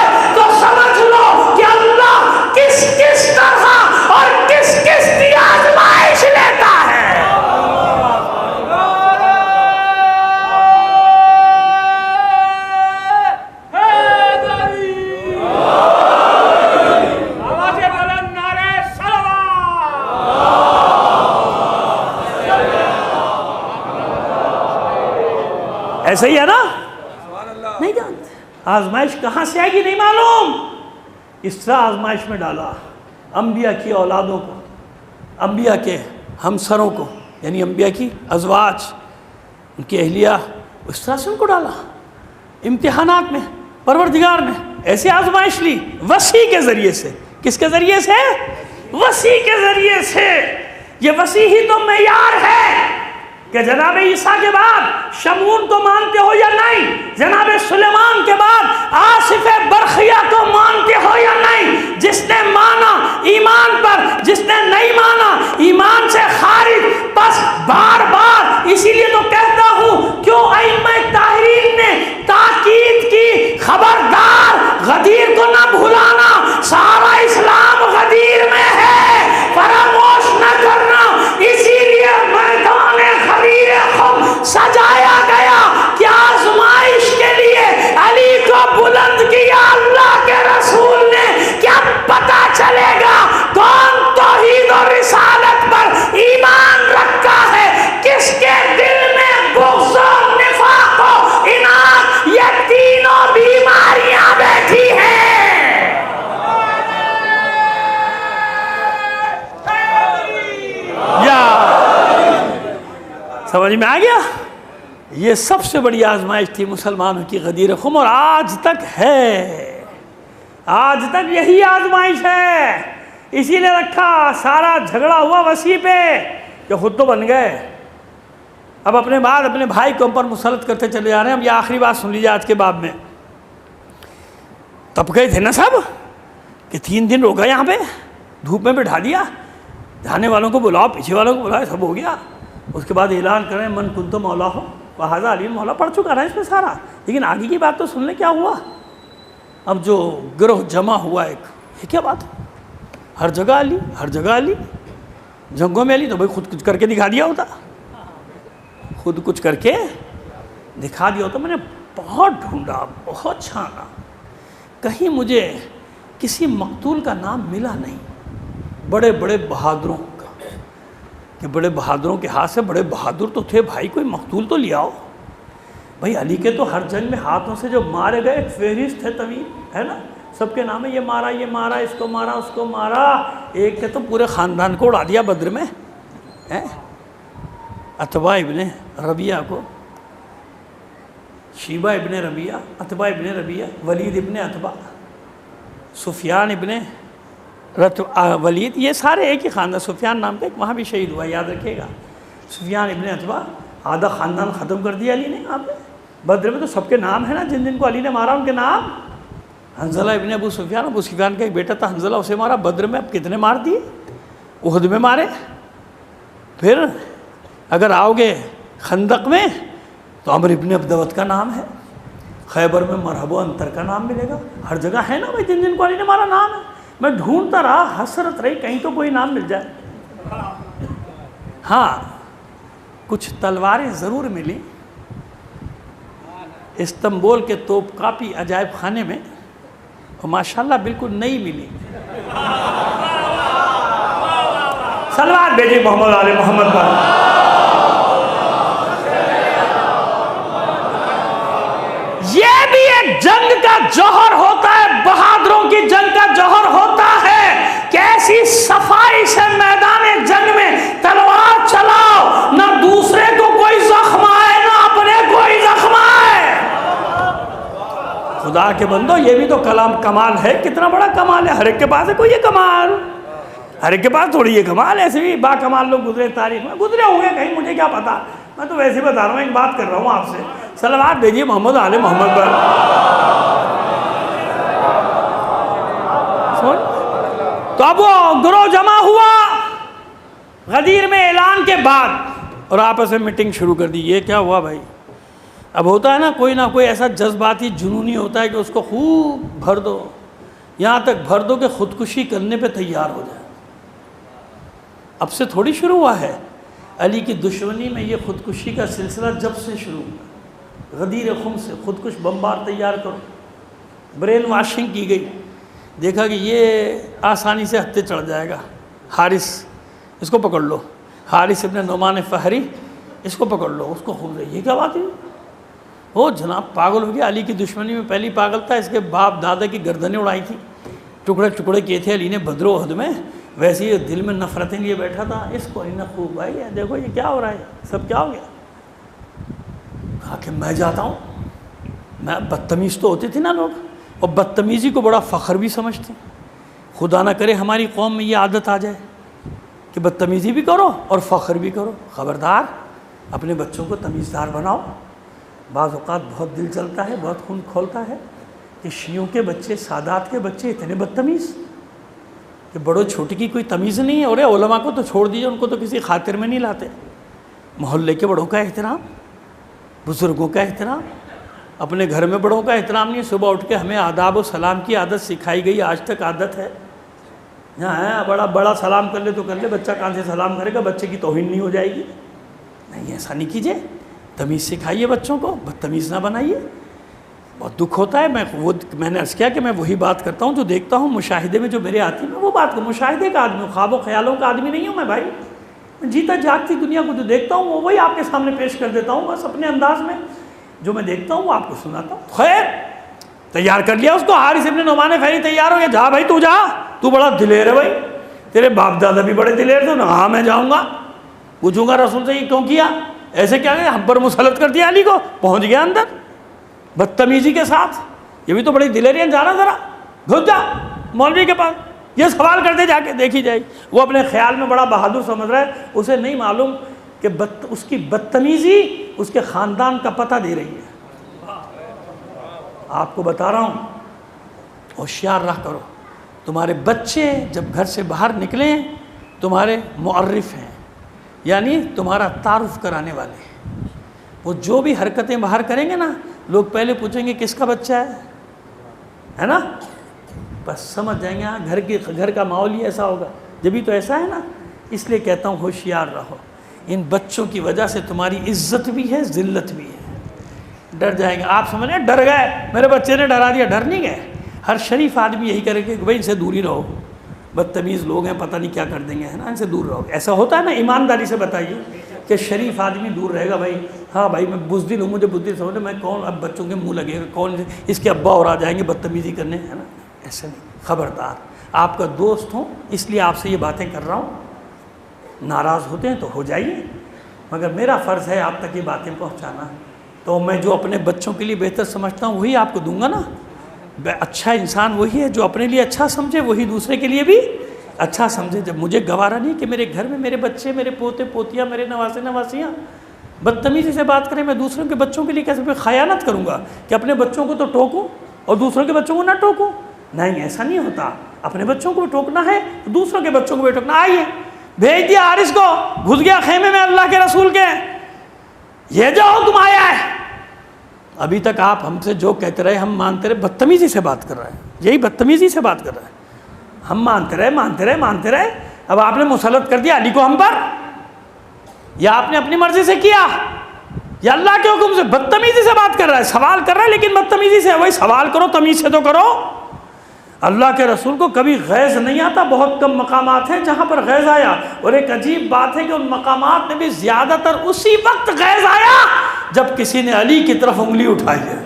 ایسا ہی ہے نا؟ نہیں جانتے آزمائش کہاں سے آئے گی نہیں معلوم. اس طرح آزمائش میں ڈالا انبیاء کی اولادوں کو، انبیاء کے ہمسروں کو، یعنی انبیاء کی ازواج، ان کی اہلیہ، اس طرح سے ان کو ڈالا امتحانات میں. پروردگار نے ایسے آزمائش لی وسیع کے ذریعے سے. کس کے ذریعے سے؟ وسیع کے ذریعے سے. یہ وسیع ہی تو معیار ہے کہ جناب عیسیٰ کے بعد شمعون کو مانتے ہو یا نہیں، جناب سلیمان کے بعد آصف برخیہ کو مانتے ہو یا نہیں. جس نے مانا ایمان پر، جس نے نہیں مانا ایمان سے خارج. بس بار بار اسی لیے تو کہتا ہوں کیوں ائمہ طاہرین نے تاکید کی، خبردار غدیر کو نہ بھلانا، سارا اسلام غدیر میں ہے، فراموش نہ کرنا. اسی لیے میدان غدیر خم سجایا گیا کہ آزمائش کے لیے علی کو بلند کیا اللہ کے رسول نے. کیا پتہ چلے گا کون توحید اور رسالت پر ایمان رکھتا ہے، کس کے دل میں بغض و نفاق و اناد، یہ تینوں بیماریاں بیٹھی ہیں. سمجھ میں آ گیا؟ یہ سب سے بڑی آزمائش تھی مسلمانوں کی غدیر خم، اور آج تک ہے، آج تک یہی آزمائش ہے. اسی لیے رکھا، سارا جھگڑا ہوا وسیع پہ کہ خود تو بن گئے، اب اپنے بعد اپنے بھائی کے اوپر مسلط کرتے چلے جا رہے ہیں. اب یہ آخری بات سن لیجیے آج کے باب میں. تب گئے تھے نا سب کہ 3 دن رو گئے یہاں پہ، دھوپ میں بٹھا دیا، جانے والوں کو بلاؤ، پیچھے والوں کو بلاؤ، سب ہو گیا. اس کے بعد اعلان کریں من کنتو مولا ہو وہذا علی مولا. پڑھ چکا رہا ہے اس میں سارا، لیکن آگے کی بات تو سن لیں کیا ہوا. اب جو گروہ جمع ہوا ایک، یہ کیا بات ہے؟ ہر جگہ علی، ہر جگہ علی، جنگوں میں علی. تو بھائی خود کچھ کر کے دکھا دیا ہوتا، خود کچھ کر کے دکھا دیا ہوتا. میں نے بہت ڈھونڈا، بہت چھانا، کہیں مجھے کسی مقتول کا نام ملا نہیں. بڑے بڑے بہادروں کا، کہ بڑے بہادروں کے ہاتھ سے، بڑے بہادر تو تھے بھائی، کوئی مقتول تو لے آؤ. بھائی علی کے تو ہر جنگ میں ہاتھوں سے جو مارے گئے ایک فہرست ہے طویل، ہے نا، سب کے نام ہے، یہ مارا، یہ مارا، اس کو مارا، اس کو مارا. ایک کے تو پورے خاندان کو اڑا دیا بدر میں. عتبہ ابن ربیعہ کو، شیبہ ابن ربیعہ، عتبہ ابن ربیعہ، ولید ابن عتبہ، سفیان ابن ولید، یہ سارے ایک ہی خاندان. سفیان نام کا ایک وہاں بھی شہید ہوا، یاد رکھیے گا. سفیان ابن عتبہ، آدھا خاندان ختم کر دیا علی نے یہاں پہ. بدر میں تو سب کے نام ہیں نا، جن جن کو علی نے مارا ان کے نام. حنظلہ ابن ابو سفیان کا ایک بیٹا تھا حنظلہ، اسے مارا. بدر میں اب کتنے مار دیے، احد میں مارے. پھر اگر آؤ گے خندق میں تو عمر ابن عبدوت کا نام ہے. خیبر میں مرحب و انتر کا نام ملے گا. ہر جگہ ہے نا بھائی، جن جن کو علی نے مارا نام ہے. میں ڈھونڈتا رہا، حسرت رہی کہیں تو کوئی نام مل جائے. ہاں کچھ تلواریں ضرور ملی استنبول کے توپ کاپی عجائب خانے میں، اور ماشاءاللہ بالکل نئی ملی. صلوات بھیجیے محمد علی محمد پر. یہ بھی ایک جنگ کا جوہر ہوتا ہے، بہادروں کی جنگ کا جوہر ہوتا ہے کہ ایسی صفائی سے میدان جنگ میں تلوار چلاؤ، نہ دوسرے کو کوئی زخم آئے، نہ اپنے کوئی زخم آئے. خدا کے بندو، یہ بھی تو کمال ہے. کتنا بڑا کمال ہے. ہر ایک کے پاس ہے کوئی یہ کمال، ہر ایک کے پاس تھوڑی یہ کمال. ایسے بھی با کمال لوگ گزرے تاریخ میں، گزرے ہوں گے کہیں، مجھے کیا پتا. میں تو ویسے بتا رہا ہوں، ایک بات کر رہا ہوں آپ سے. صلوات بھیجیے محمد آل محمد پر. تو اب وہ گروہ جمع ہوا غدیر میں اعلان کے بعد، اور آپس میں میٹنگ شروع کر دی. یہ کیا ہوا بھائی؟ اب ہوتا ہے نا کوئی ایسا جذباتی جنونی ہوتا ہے کہ اس کو خوب بھر دو، یہاں تک بھر دو کہ خودکشی کرنے پہ تیار ہو جائے. اب سے تھوڑی شروع ہوا ہے. علی کی دشمنی میں یہ خودکشی کا سلسلہ جب سے شروع ہوا. غدیر خم سے خودکش بمبار تیار کرو، برین واشنگ کی گئی. دیکھا کہ یہ آسانی سے ہتھے چڑھ جائے گا. حارث، اس کو پکڑ لو. حارث ابن نعمان فہری، اس کو پکڑ لو. اس کو خوب یہ کیا بات ہے؟ وہ جناب پاگل ہو گیا، علی کی دشمنی میں پہلی پاگل تھا، اس کے باپ دادا کی گردنیں اڑائی تھی، ٹکڑے ٹکڑے کیے تھے علی نے بدر و احد میں، ویسے ہی دل میں نفرتیں لیے بیٹھا تھا۔ اس کو علی نے خوب بھائی دیکھو یہ کیا ہو رہا ہے، سب کیا ہو گیا؟ کہا کہ میں جاتا ہوں، میں بدتمیز تو ہوتے تھے نا لوگ، اور بدتمیزی کو بڑا فخر بھی سمجھتے ہیں۔ خدا نہ کرے ہماری قوم میں یہ عادت آ جائے کہ بدتمیزی بھی کرو اور فخر بھی کرو۔ خبردار، اپنے بچوں کو تمیزدار بناؤ۔ بعض اوقات بہت دل چلتا ہے، بہت خون کھولتا ہے کہ شیعوں کے بچے، سادات کے بچے اتنے بدتمیز کہ بڑوں چھوٹے کی کوئی تمیز نہیں ہے۔ اور علماء کو تو چھوڑ دیجیے، ان کو تو کسی خاطر میں نہیں لاتے۔ محلے کے بڑوں کا احترام، بزرگوں کا احترام، اپنے گھر میں بڑوں کا احترام نہیں۔ صبح اٹھ کے ہمیں آداب و سلام کی عادت سکھائی گئی، آج تک عادت ہے۔ یہاں ہے بڑا سلام کر لے تو کر لے، بچہ کہاں سے سلام کرے گا، بچے کی توہین نہیں ہو جائے گی؟ نہیں، ایسا نہیں کیجیے، تمیز سکھائیے بچوں کو، بدتمیز نہ بنائیے۔ بہت دکھ ہوتا ہے، میں نے عرض کیا کہ میں وہی بات کرتا ہوں جو دیکھتا ہوں مشاہدے میں، جو میرے آتی ہے میں وہ بات کو، مشاہدے کا آدمی ہوں، خواب و خیالوں کا آدمی نہیں ہوں میں بھائی۔ جیتا جاگتی دنیا کو جو دیکھتا ہوں وہ وہی آپ کے سامنے پیش کر دیتا ہوں، بس اپنے انداز میں جو میں دیکھتا ہوں وہ آپ کو سناتا ہوں۔ خیر، تیار کر لیا اس کو، حارث ابن نعمان فہری تیار ہو گیا، جا بھائی تو جا، تو بڑا دلیر ہے بھائی، تیرے باپ دادا بھی بڑے دلیر تھے۔ ہاں میں جاؤں گا، پوچھوں گا رسول سے یہ کیوں کیا، ایسے کیا گیا، ہم پر مسلط کر دیا علی کو، پہنچ گیا اندر بدتمیزی کے ساتھ، یہ بھی تو بڑی دلیری ہے، جانا ذرا گھس جا مولوی کے پاس، یہ سوال کرتے جا کے دیکھی جائے۔ وہ اپنے خیال میں بڑا بہادر سمجھ رہا ہے، اسے نہیں معلوم کہ اس کی بدتمیزی اس کے خاندان کا پتہ دے رہی ہے۔ آپ کو بتا رہا ہوں، ہوشیار رہ کرو، تمہارے بچے جب گھر سے باہر نکلیں تمہارے معرف ہیں، یعنی تمہارا تعارف کرانے والے ہیں۔ وہ جو بھی حرکتیں باہر کریں گے نا، لوگ پہلے پوچھیں گے کس کا بچہ ہے نا، بس سمجھ جائیں گے ہاں گھر کا ماحول ہی ایسا ہوگا، جبھی تو ایسا ہے نا۔ اس لیے کہتا ہوں ہوشیار رہو، ان بچوں کی وجہ سے تمہاری عزت بھی ہے، ذلت بھی ہے۔ ڈر جائیں گے، آپ سمجھ رہے ڈر گئے، میرے بچے نے ڈرا دیا، ڈر نہیں گئے۔ ہر شریف آدمی یہی کرے کہ بھائی ان سے دور ہی رہو، بدتمیز لوگ ہیں، پتہ نہیں کیا کر دیں گے، ہے نا، ان سے دور رہو۔ ایسا ہوتا ہے نا، ایمانداری سے بتائیے کہ شریف آدمی دور رہے گا بھائی، ہاں بھائی میں بزدل ہوں، مجھے بزدل سمجھے، میں کون اب بچوں کے منہ لگے گا، کون اس کے ابا اور آ جائیں گے بدتمیزی کرنے، ہے نا، ایسا نہیں۔ خبردار، آپ کا دوست ہوں اس لیے آپ سے یہ باتیں کر رہا ہوں، ناراض ہوتے ہیں تو ہو جائیے، مگر میرا فرض ہے آپ تک یہ باتیں پہنچانا، تو میں جو اپنے بچوں کے لیے بہتر سمجھتا ہوں وہی آپ کو دوں گا نا۔ اچھا انسان وہی ہے جو اپنے لیے اچھا سمجھے، وہی دوسرے کے لیے بھی اچھا سمجھے۔ جب مجھے گوارا نہیں کہ میرے گھر میں میرے بچے، میرے پوتے پوتیاں، میرے نواسے نواسیاں بدتمیزی سے بات کریں، میں دوسروں کے بچوں کے لیے کیسے خیانت کروں گا کہ اپنے بچوں کو تو ٹوکوں اور دوسروں کے بچوں کو نہ ٹوکوں؟ نہیں، ایسا نہیں ہوتا۔ اپنے بچوں کو بھی ٹوکنا ہے تو دوسروں کے بچوں کو بھی ٹوکنا۔ آئیے، بھیج دیا حارث کو، گھس گیا خیمے میں اللہ کے رسول کے، یہ جو حکم آیا ہے۔ ابھی تک آپ ہم سے جو کہتے رہے ہم مانتے رہے، بدتمیزی سے بات کر رہے ہیں، یہی بدتمیزی سے بات کر رہے ہیں، ہم مانتے رہے، اب آپ نے مسلط کر دیا علی کو ہم پر، یا آپ نے اپنی مرضی سے کیا یا اللہ کے حکم سے؟ بدتمیزی سے بات کر رہا ہے، سوال کر رہا ہے لیکن بدتمیزی سے۔ وہی سوال کرو، تمیز سے تو کرو۔ اللہ کے رسول کو کبھی غیظ نہیں آتا، بہت کم مقامات ہیں جہاں پر غیظ آیا، اور ایک عجیب بات ہے کہ ان مقامات میں بھی زیادہ تر اسی وقت غیظ آیا جب کسی نے علی کی طرف انگلی اٹھائی ہے۔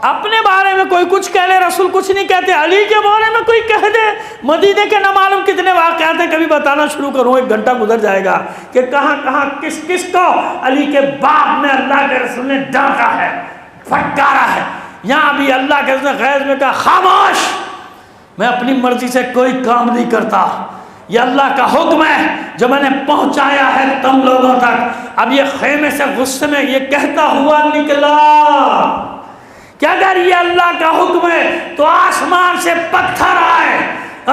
اپنے بارے میں کوئی کچھ کہہ لے، رسول کچھ نہیں کہتے، علی کے بارے میں کوئی کہہ دے، مدینے کے نہ معلوم کتنے واقعات ہیں، کبھی بتانا شروع کروں ایک گھنٹہ گزر جائے گا کہ کہاں کہاں کس کس کو علی کے باپ میں اللہ کے رسول نے ڈانٹا ہے، پھٹکارا ہے۔ یہاں بھی اللہ کے رسول نے غیظ میں کہا خاموش، میں اپنی مرضی سے کوئی کام نہیں کرتا، یہ اللہ کا حکم ہے جو میں نے پہنچایا ہے تم لوگوں تک۔ اب یہ خیمے سے غصے میں یہ کہتا ہوا نکلا کہ اگر یہ اللہ کا حکم ہے تو آسمان سے پتھر آئے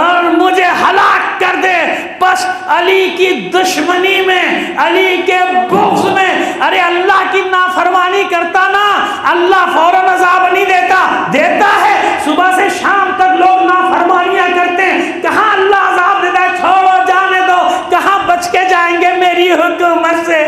اور مجھے ہلاک کر دے، بس علی کی دشمنی میں، علی کے بغض میں، ارے اللہ کی نافرمانی کرتا نا، اللہ فوراً عذاب نہیں دیتا ہے۔ صبح سے شام تک لوگ نافرمانیاں کرتے ہیں، کہاں اللہ عذاب دیتا ہے؟ چھوڑو، جانے دو، کہاں بچ کے جائیں گے میری حکومت سے؟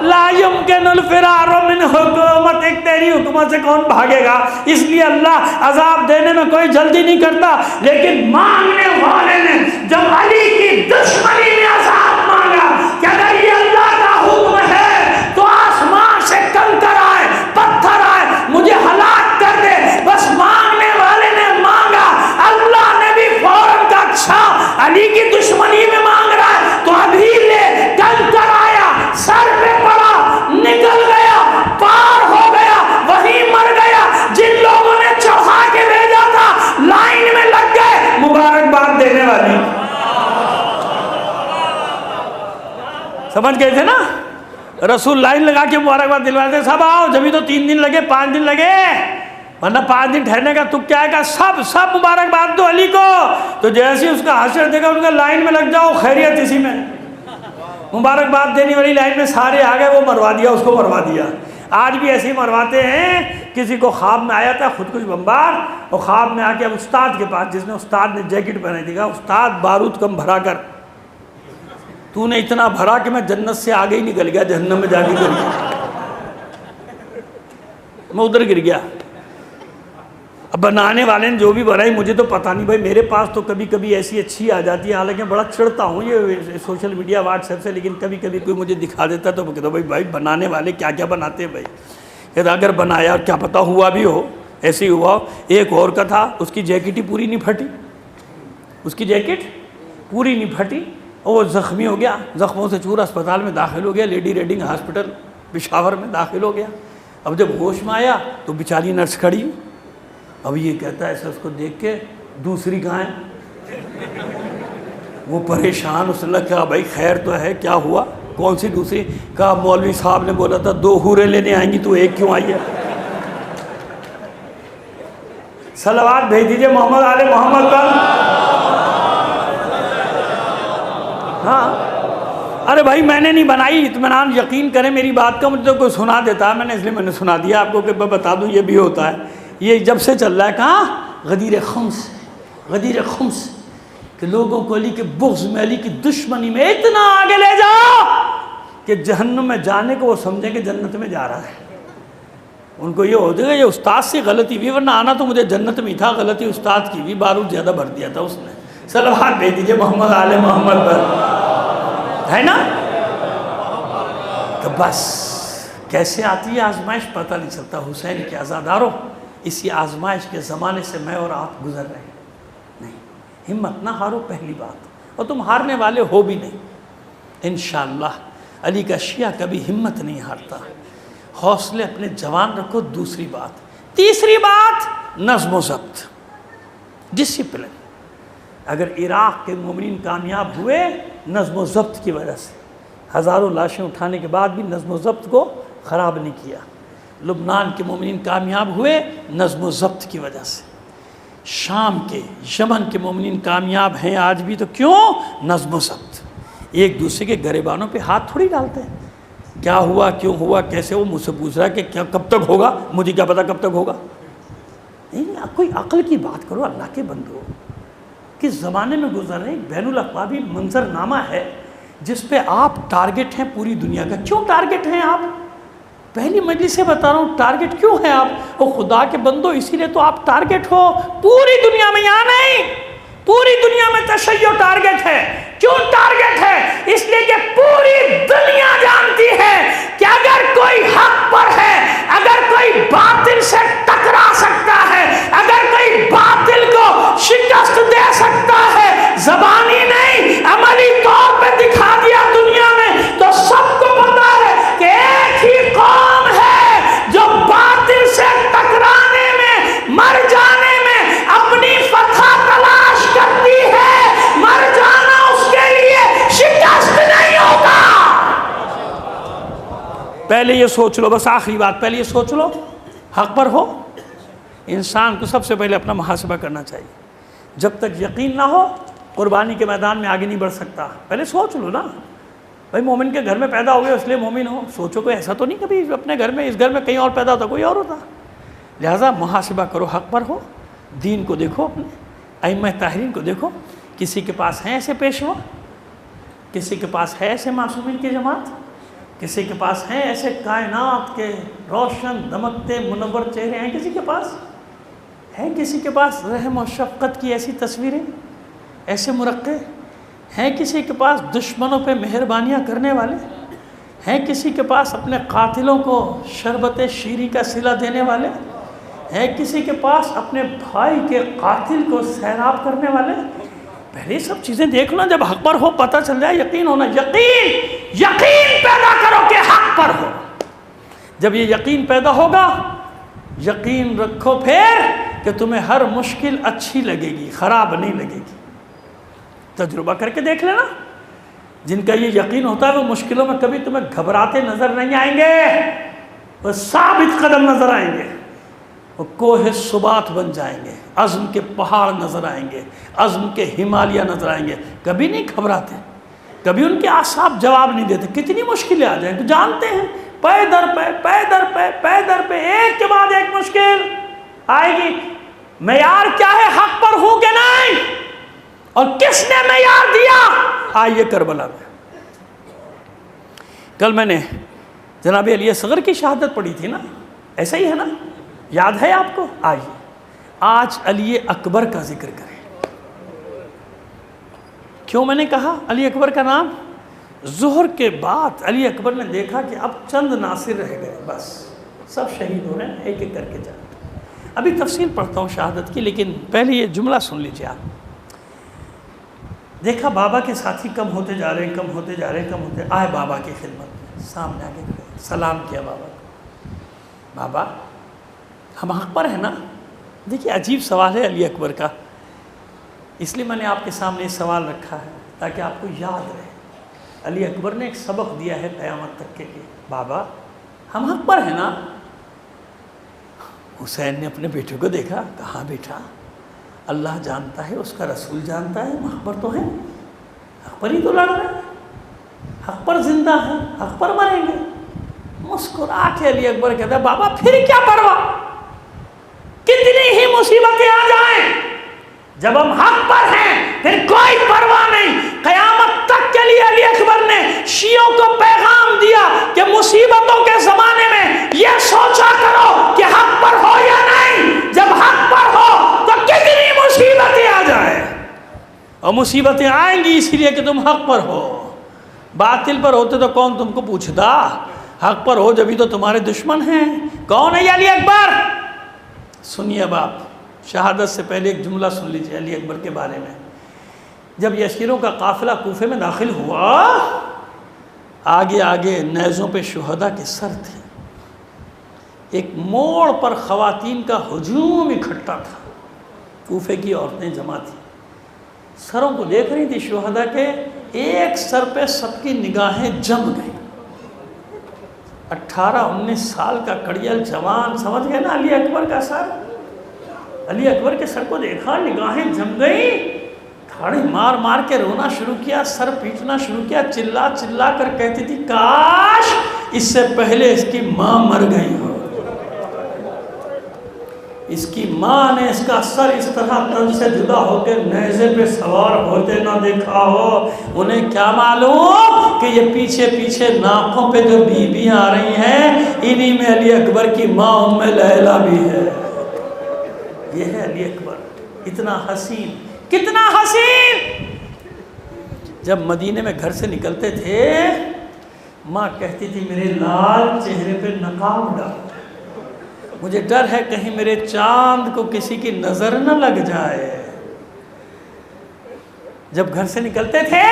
لا يمكن الفرار من حکومت، ایک تیری حکومت سے کون بھاگے گا؟ اس لیے اللہ عذاب دینے میں کوئی جلدی نہیں کرتا، لیکن مانگنے والے نے جب علی کی دشمنی میں عذاب مانگا کہ اگر یہ اللہ کا حکم ہے تو آسمان علی کی دشمنی میں مانگ رہا ہے تو ابھی لے، کل کر آیا، سر پہ پڑا، نکل گیا، پار ہو گیا، وہیں مر گیا۔ جن لوگوں نے چڑھا کے بھیجا تھا لائن میں لگ گئے مبارکباد دینے والی۔ سمجھ گئے تھے نا؟ رسول لائن لگا کے مبارکباد دلواتے ہیں، سب آؤ، جبھی تو 3 دن لگے، 5 دن لگے، ورنہ 5 دن ٹھہرنے کا تک کیا ہے کہ سب مبارکباد دو علی کو۔ تو جیسے اس کا حشر دیکھا ان کا لائن میں لگ جاؤ، خیریت اسی میں، مبارکباد دینے والی لائن میں سارے آ گئے، وہ مروا دیا، اس کو مروا دیا۔ آج بھی ایسے ہی مرواتے ہیں۔ کسی کو خواب میں آیا تھا خودکش بمبار، اور خواب میں آ کے اب استاد کے پاس، جس نے استاد نے جیکٹ پہنائی تھی، کہا استاد بارود کم بھرا کر، تو نے اتنا بھرا کہ میں جنت سے آگے ہی نکل گیا، جہنم میں جا کے گر گیا، میں ادھر گر گیا۔ اب بنانے والے نے جو بھی بنائی مجھے تو پتہ نہیں بھائی، میرے پاس تو کبھی کبھی ایسی اچھی آ جاتی ہے، حالانکہ بڑا چڑھتا ہوں یہ سوشل میڈیا واٹس ایپ سے، لیکن کبھی کبھی کوئی مجھے دکھا دیتا تو میں کہتا ہوں بھائی بنانے والے کیا کیا بناتے ہیں بھائی، کہتا اگر بنایا کیا پتہ ہوا بھی ہو، ایسے ہی ہوا ہو۔ ایک اور کا تھا، اس کی جیکٹ ہی پوری نہیں پھٹی، اس کی جیکٹ پوری نہیں پھٹی، اور وہ زخمی ہو گیا، زخموں سے چور اسپتال میں داخل ہو گیا، لیڈی ریڈنگ ہاسپٹل پشاور میں داخل ہو گیا۔ اب جب ہوش میں آیا تو بیچاری نرس کھڑی، اب یہ کہتا ہے ایسا، اس کو دیکھ کے دوسری کہاں ہے؟ وہ پریشان، اس نے کہا بھائی خیر تو ہے، کیا ہوا؟ کون سی دوسری؟ کہا مولوی صاحب نے بولا تھا 2 حوریں لینے آئیں گی، تو ایک کیوں آئی ہے؟ صلوات بھیج دیجئے محمد آل محمد پر۔ ہاں ارے بھائی میں نے نہیں بنائی، اطمینان یقین کریں میری بات کا، مجھے تو کوئی سنا دیتا، میں نے اس لیے میں نے سنا دیا آپ کو کہ میں بتا دوں یہ بھی ہوتا ہے۔ یہ جب سے چل رہا ہے، کہاں؟ غدیر خمس، کہ لوگوں کو علی کے بغض میں، علی کی دشمنی میں اتنا آگے لے جاؤ کہ جہنم میں جانے کو وہ سمجھیں کہ جنت میں جا رہا ہے۔ ان کو یہ ہو جائے گا یہ استاد سے غلطی بھی، ورنہ آنا تو مجھے جنت میں ہی تھا، غلطی استاد کی بھی، بارود زیادہ بھر دیا تھا اس نے۔ صلوات بھیج دیجئے محمد آل محمد پر، ہے نا؟ تو بس کیسے آتی ہے آزمائش پتہ نہیں چلتا۔ حسین کے عزاداروں، اسی آزمائش کے زمانے سے میں اور آپ گزر رہے ہیں۔ نہیں، ہمت نہ ہارو، پہلی بات، اور تم ہارنے والے ہو بھی نہیں انشاءاللہ۔ علی کا شیعہ کبھی ہمت نہیں ہارتا، حوصلے اپنے جوان رکھو، دوسری بات۔ تیسری بات، نظم و ضبط، ڈسپلن۔ اگر عراق کے مومنین کامیاب ہوئے نظم و ضبط کی وجہ سے، ہزاروں لاشیں اٹھانے کے بعد بھی نظم و ضبط کو خراب نہیں کیا۔ لبنان کے مومنین کامیاب ہوئے نظم و ضبط کی وجہ سے۔ شام کے، یمن کے مومنین کامیاب ہیں آج بھی، تو کیوں؟ نظم و ضبط۔ ایک دوسرے کے گریبانوں پہ ہاتھ تھوڑی ڈالتے ہیں، کیا ہوا، کیوں ہوا، کیسے، وہ مجھ سے پوچھ رہا ہے کہ کیا کب تک ہوگا، مجھے کیا پتا کب تک ہوگا۔ نہیں، کوئی عقل کی بات کرو اللہ کے بندو۔ کس زمانے میں گزر رہے ہیں؟ بین الاقوامی منظر نامہ ہے جس پہ آپ ٹارگٹ ہیں پوری دنیا کا۔ کیوں ٹارگٹ ہیں آپ؟ پہلی مجلس سے بتا رہا ہوں، ٹارگٹ کیوں ہیں آپ؟ او خدا کے بندو، اسی لیے تو آپ ٹارگٹ ہو پوری دنیا میں، یہاں نہیں، پوری دنیا میں تشیع ٹارگٹ ہے۔ کیوں ٹارگٹ ہے؟ اس لیے کہ پوری دنیا جانتی ہے کہ اگر کوئی حق پر ہے، اگر کوئی باطل سے ٹکرا سکتا ہے، اگر کوئی باطل کو شکست دے سکتا ہے، زبانی نہیں عملی طور پہ دکھا دیا دنیا میں، تو سب کو پتا ہے کہ ایک ہی قوم ہے جو باطل سے ٹکرانے میں، مر جانے میں اپنی فتح تلاش کرتی ہے، مر جانا اس کے لیے شکست نہیں ہوگا۔ پہلے یہ سوچ لو، بس آخری بات، پہلے یہ سوچ لو حق پر ہو۔ انسان کو سب سے پہلے اپنا محاسبہ کرنا چاہیے۔ جب تک یقین نہ ہو قربانی کے میدان میں آگے نہیں بڑھ سکتا۔ پہلے سوچ لو نا، بھائی مومن کے گھر میں پیدا ہوئے اس لیے مومن ہو، سوچو کوئی ایسا تو نہیں کبھی اپنے گھر میں، اس گھر میں کہیں اور پیدا ہوتا کوئی اور ہوتا۔ لہٰذا محاسبہ کرو، حق پر ہو، دین کو دیکھو، اپنے ائمہ طاہرین کو دیکھو، کسی کے پاس ہیں ایسے پیشوا، کسی کے پاس ہے ایسے معصومین کی جماعت، کسی کے پاس ہیں ایسے کائنات کے روشن دمکتے منور چہرے ہیں، کسی کے پاس ہے، کسی کے پاس رحم و شفقت کی ایسی تصویریں، ایسے مرقع ہیں، کسی کے پاس دشمنوں پہ مہربانیاں کرنے والے ہیں، کسی کے پاس اپنے قاتلوں کو شربت شیری کا صلہ دینے والے ہیں، کسی کے پاس اپنے بھائی کے قاتل کو سیراب کرنے والے پہلے سب چیزیں دیکھ لو، جب حق پر ہو پتہ چل جائے، یقین ہونا، یقین پیدا کرو کہ حق پر ہو۔ جب یہ یقین پیدا ہوگا، یقین رکھو پھر کہ تمہیں ہر مشکل اچھی لگے گی، خراب نہیں لگے گی۔ تجربہ کر کے دیکھ لینا، جن کا یہ یقین ہوتا ہے وہ مشکلوں میں کبھی تمہیں گھبراتے نظر نہیں آئیں گے، وہ ثابت قدم نظر آئیں گے، وہ کوہ ثبات بن جائیں گے، عزم کے پہاڑ نظر آئیں گے، عزم کے ہمالیہ نظر آئیں گے، کبھی نہیں گھبراتے، کبھی ان کے اعصاب جواب نہیں دیتے۔ کتنی مشکلیں آ جائیں تو جانتے ہیں، پے در پہ ایک کے بعد ایک مشکل آئے گی۔ معیار کیا ہے؟ حق پر ہوں کہ نہیں، اور کس نے معیار دیا؟ آئیے کربلا میں۔ کل میں نے جناب علی اصغر کی شہادت پڑھی تھی نا، ایسا ہی ہے نا، یاد ہے آپ کو؟ آئیے آج علی اکبر کا ذکر کریں۔ کیوں میں نے کہا علی اکبر کا نام؟ ظہر کے بعد علی اکبر نے دیکھا کہ اب چند ناصر رہ گئے، بس سب شہید ہو رہے ہیں، ایک ایک کر کے جا۔ ابھی تفصیل پڑھتا ہوں شہادت کی، لیکن پہلے یہ جملہ سن لیجیے آپ۔ دیکھا بابا کے ساتھی کم ہوتے جا رہے ہیں، آئے بابا کی خدمت میں، سامنے آگے کھڑے، سلام کیا بابا کو۔ بابا ہم حق پر ہیں نا؟ دیکھیے عجیب سوال ہے علی اکبر کا، اس لیے میں نے آپ کے سامنے یہ سوال رکھا ہے تاکہ آپ کو یاد رہے۔ علی اکبر نے ایک سبق دیا ہے قیامت تک کے لیے۔ بابا ہم حق پر ہیں نا؟ حسین نے اپنے بیٹے کو دیکھا، کہاں بیٹا، اللہ جانتا ہے، اس کا رسول جانتا ہے، ہم حق پر تو ہیں، حق پر ہی تو لڑ رہے ہیں، حق پر زندہ ہیں، حق پر مریں گے۔ مسکرا کے علی اکبر کہتا ہے بابا پھر کیا پرواہ، کتنی ہی مصیبتیں آ جائیں، جب ہم حق پر ہیں پھر کوئی پرواہ نہیں۔ قیامت تک کے لیے علی اکبر نے شیعوں کو پیغام دیا کہ مصیبتوں کے زمانے میں یہ سوچا کرو کہ حق پر ہو یا نہیں، جب حق پر ہو تو کتنی مصیبتیں آ جائیں، اور مصیبتیں آئیں گی اسی لیے کہ تم حق پر ہو۔ باطل پر ہوتے تو کون تم کو پوچھتا، حق پر ہو جبھی تو تمہارے دشمن ہیں۔ کون ہے یہ علی اکبر؟ سنیے اب آپ شہادت سے پہلے ایک جملہ سن لیجیے علی اکبر کے بارے میں۔ جب یسیروں کا قافلہ کوفے میں داخل ہوا، آگے آگے نیزوں پہ شہداء کے سر تھے، ایک موڑ پر خواتین کا ہجوم اکٹھا تھا، کوفے کی عورتیں جمع تھیں، سروں کو دیکھ رہی تھی شہداء کے، ایک سر پہ سب کی نگاہیں جم گئی۔ 18-19 سال کا کڑیل جوان، سمجھ گئے نا علی اکبر کا سر؟ علی اکبر کے سر کو دیکھا، نگاہیں جم گئی، تھاڑی مار مار کے رونا شروع کیا، سر پیٹنا شروع کیا، چلا چلا کر کہتی تھی کاش اس سے پہلے اس کی ماں مر گئی ہو، اس کی ماں نے اس کا سر اس طرح تن سے جدا ہو کے نیزے پہ سوار ہوتے نہ دیکھا ہو۔ انہیں کیا معلوم کہ یہ پیچھے پیچھے ناکوں پہ جو بیویاں آ رہی ہیں، انہی میں علی اکبر کی ماں ام لیلہ بھی ہے۔ یہ ہے علی اکبر، اتنا حسین، کتنا حسین۔ جب مدینے میں گھر سے نکلتے تھے، ماں کہتی تھی میرے لال چہرے پہ نقاب ڈال، مجھے ڈر ہے کہیں میرے چاند کو کسی کی نظر نہ لگ جائے۔ جب گھر سے نکلتے تھے،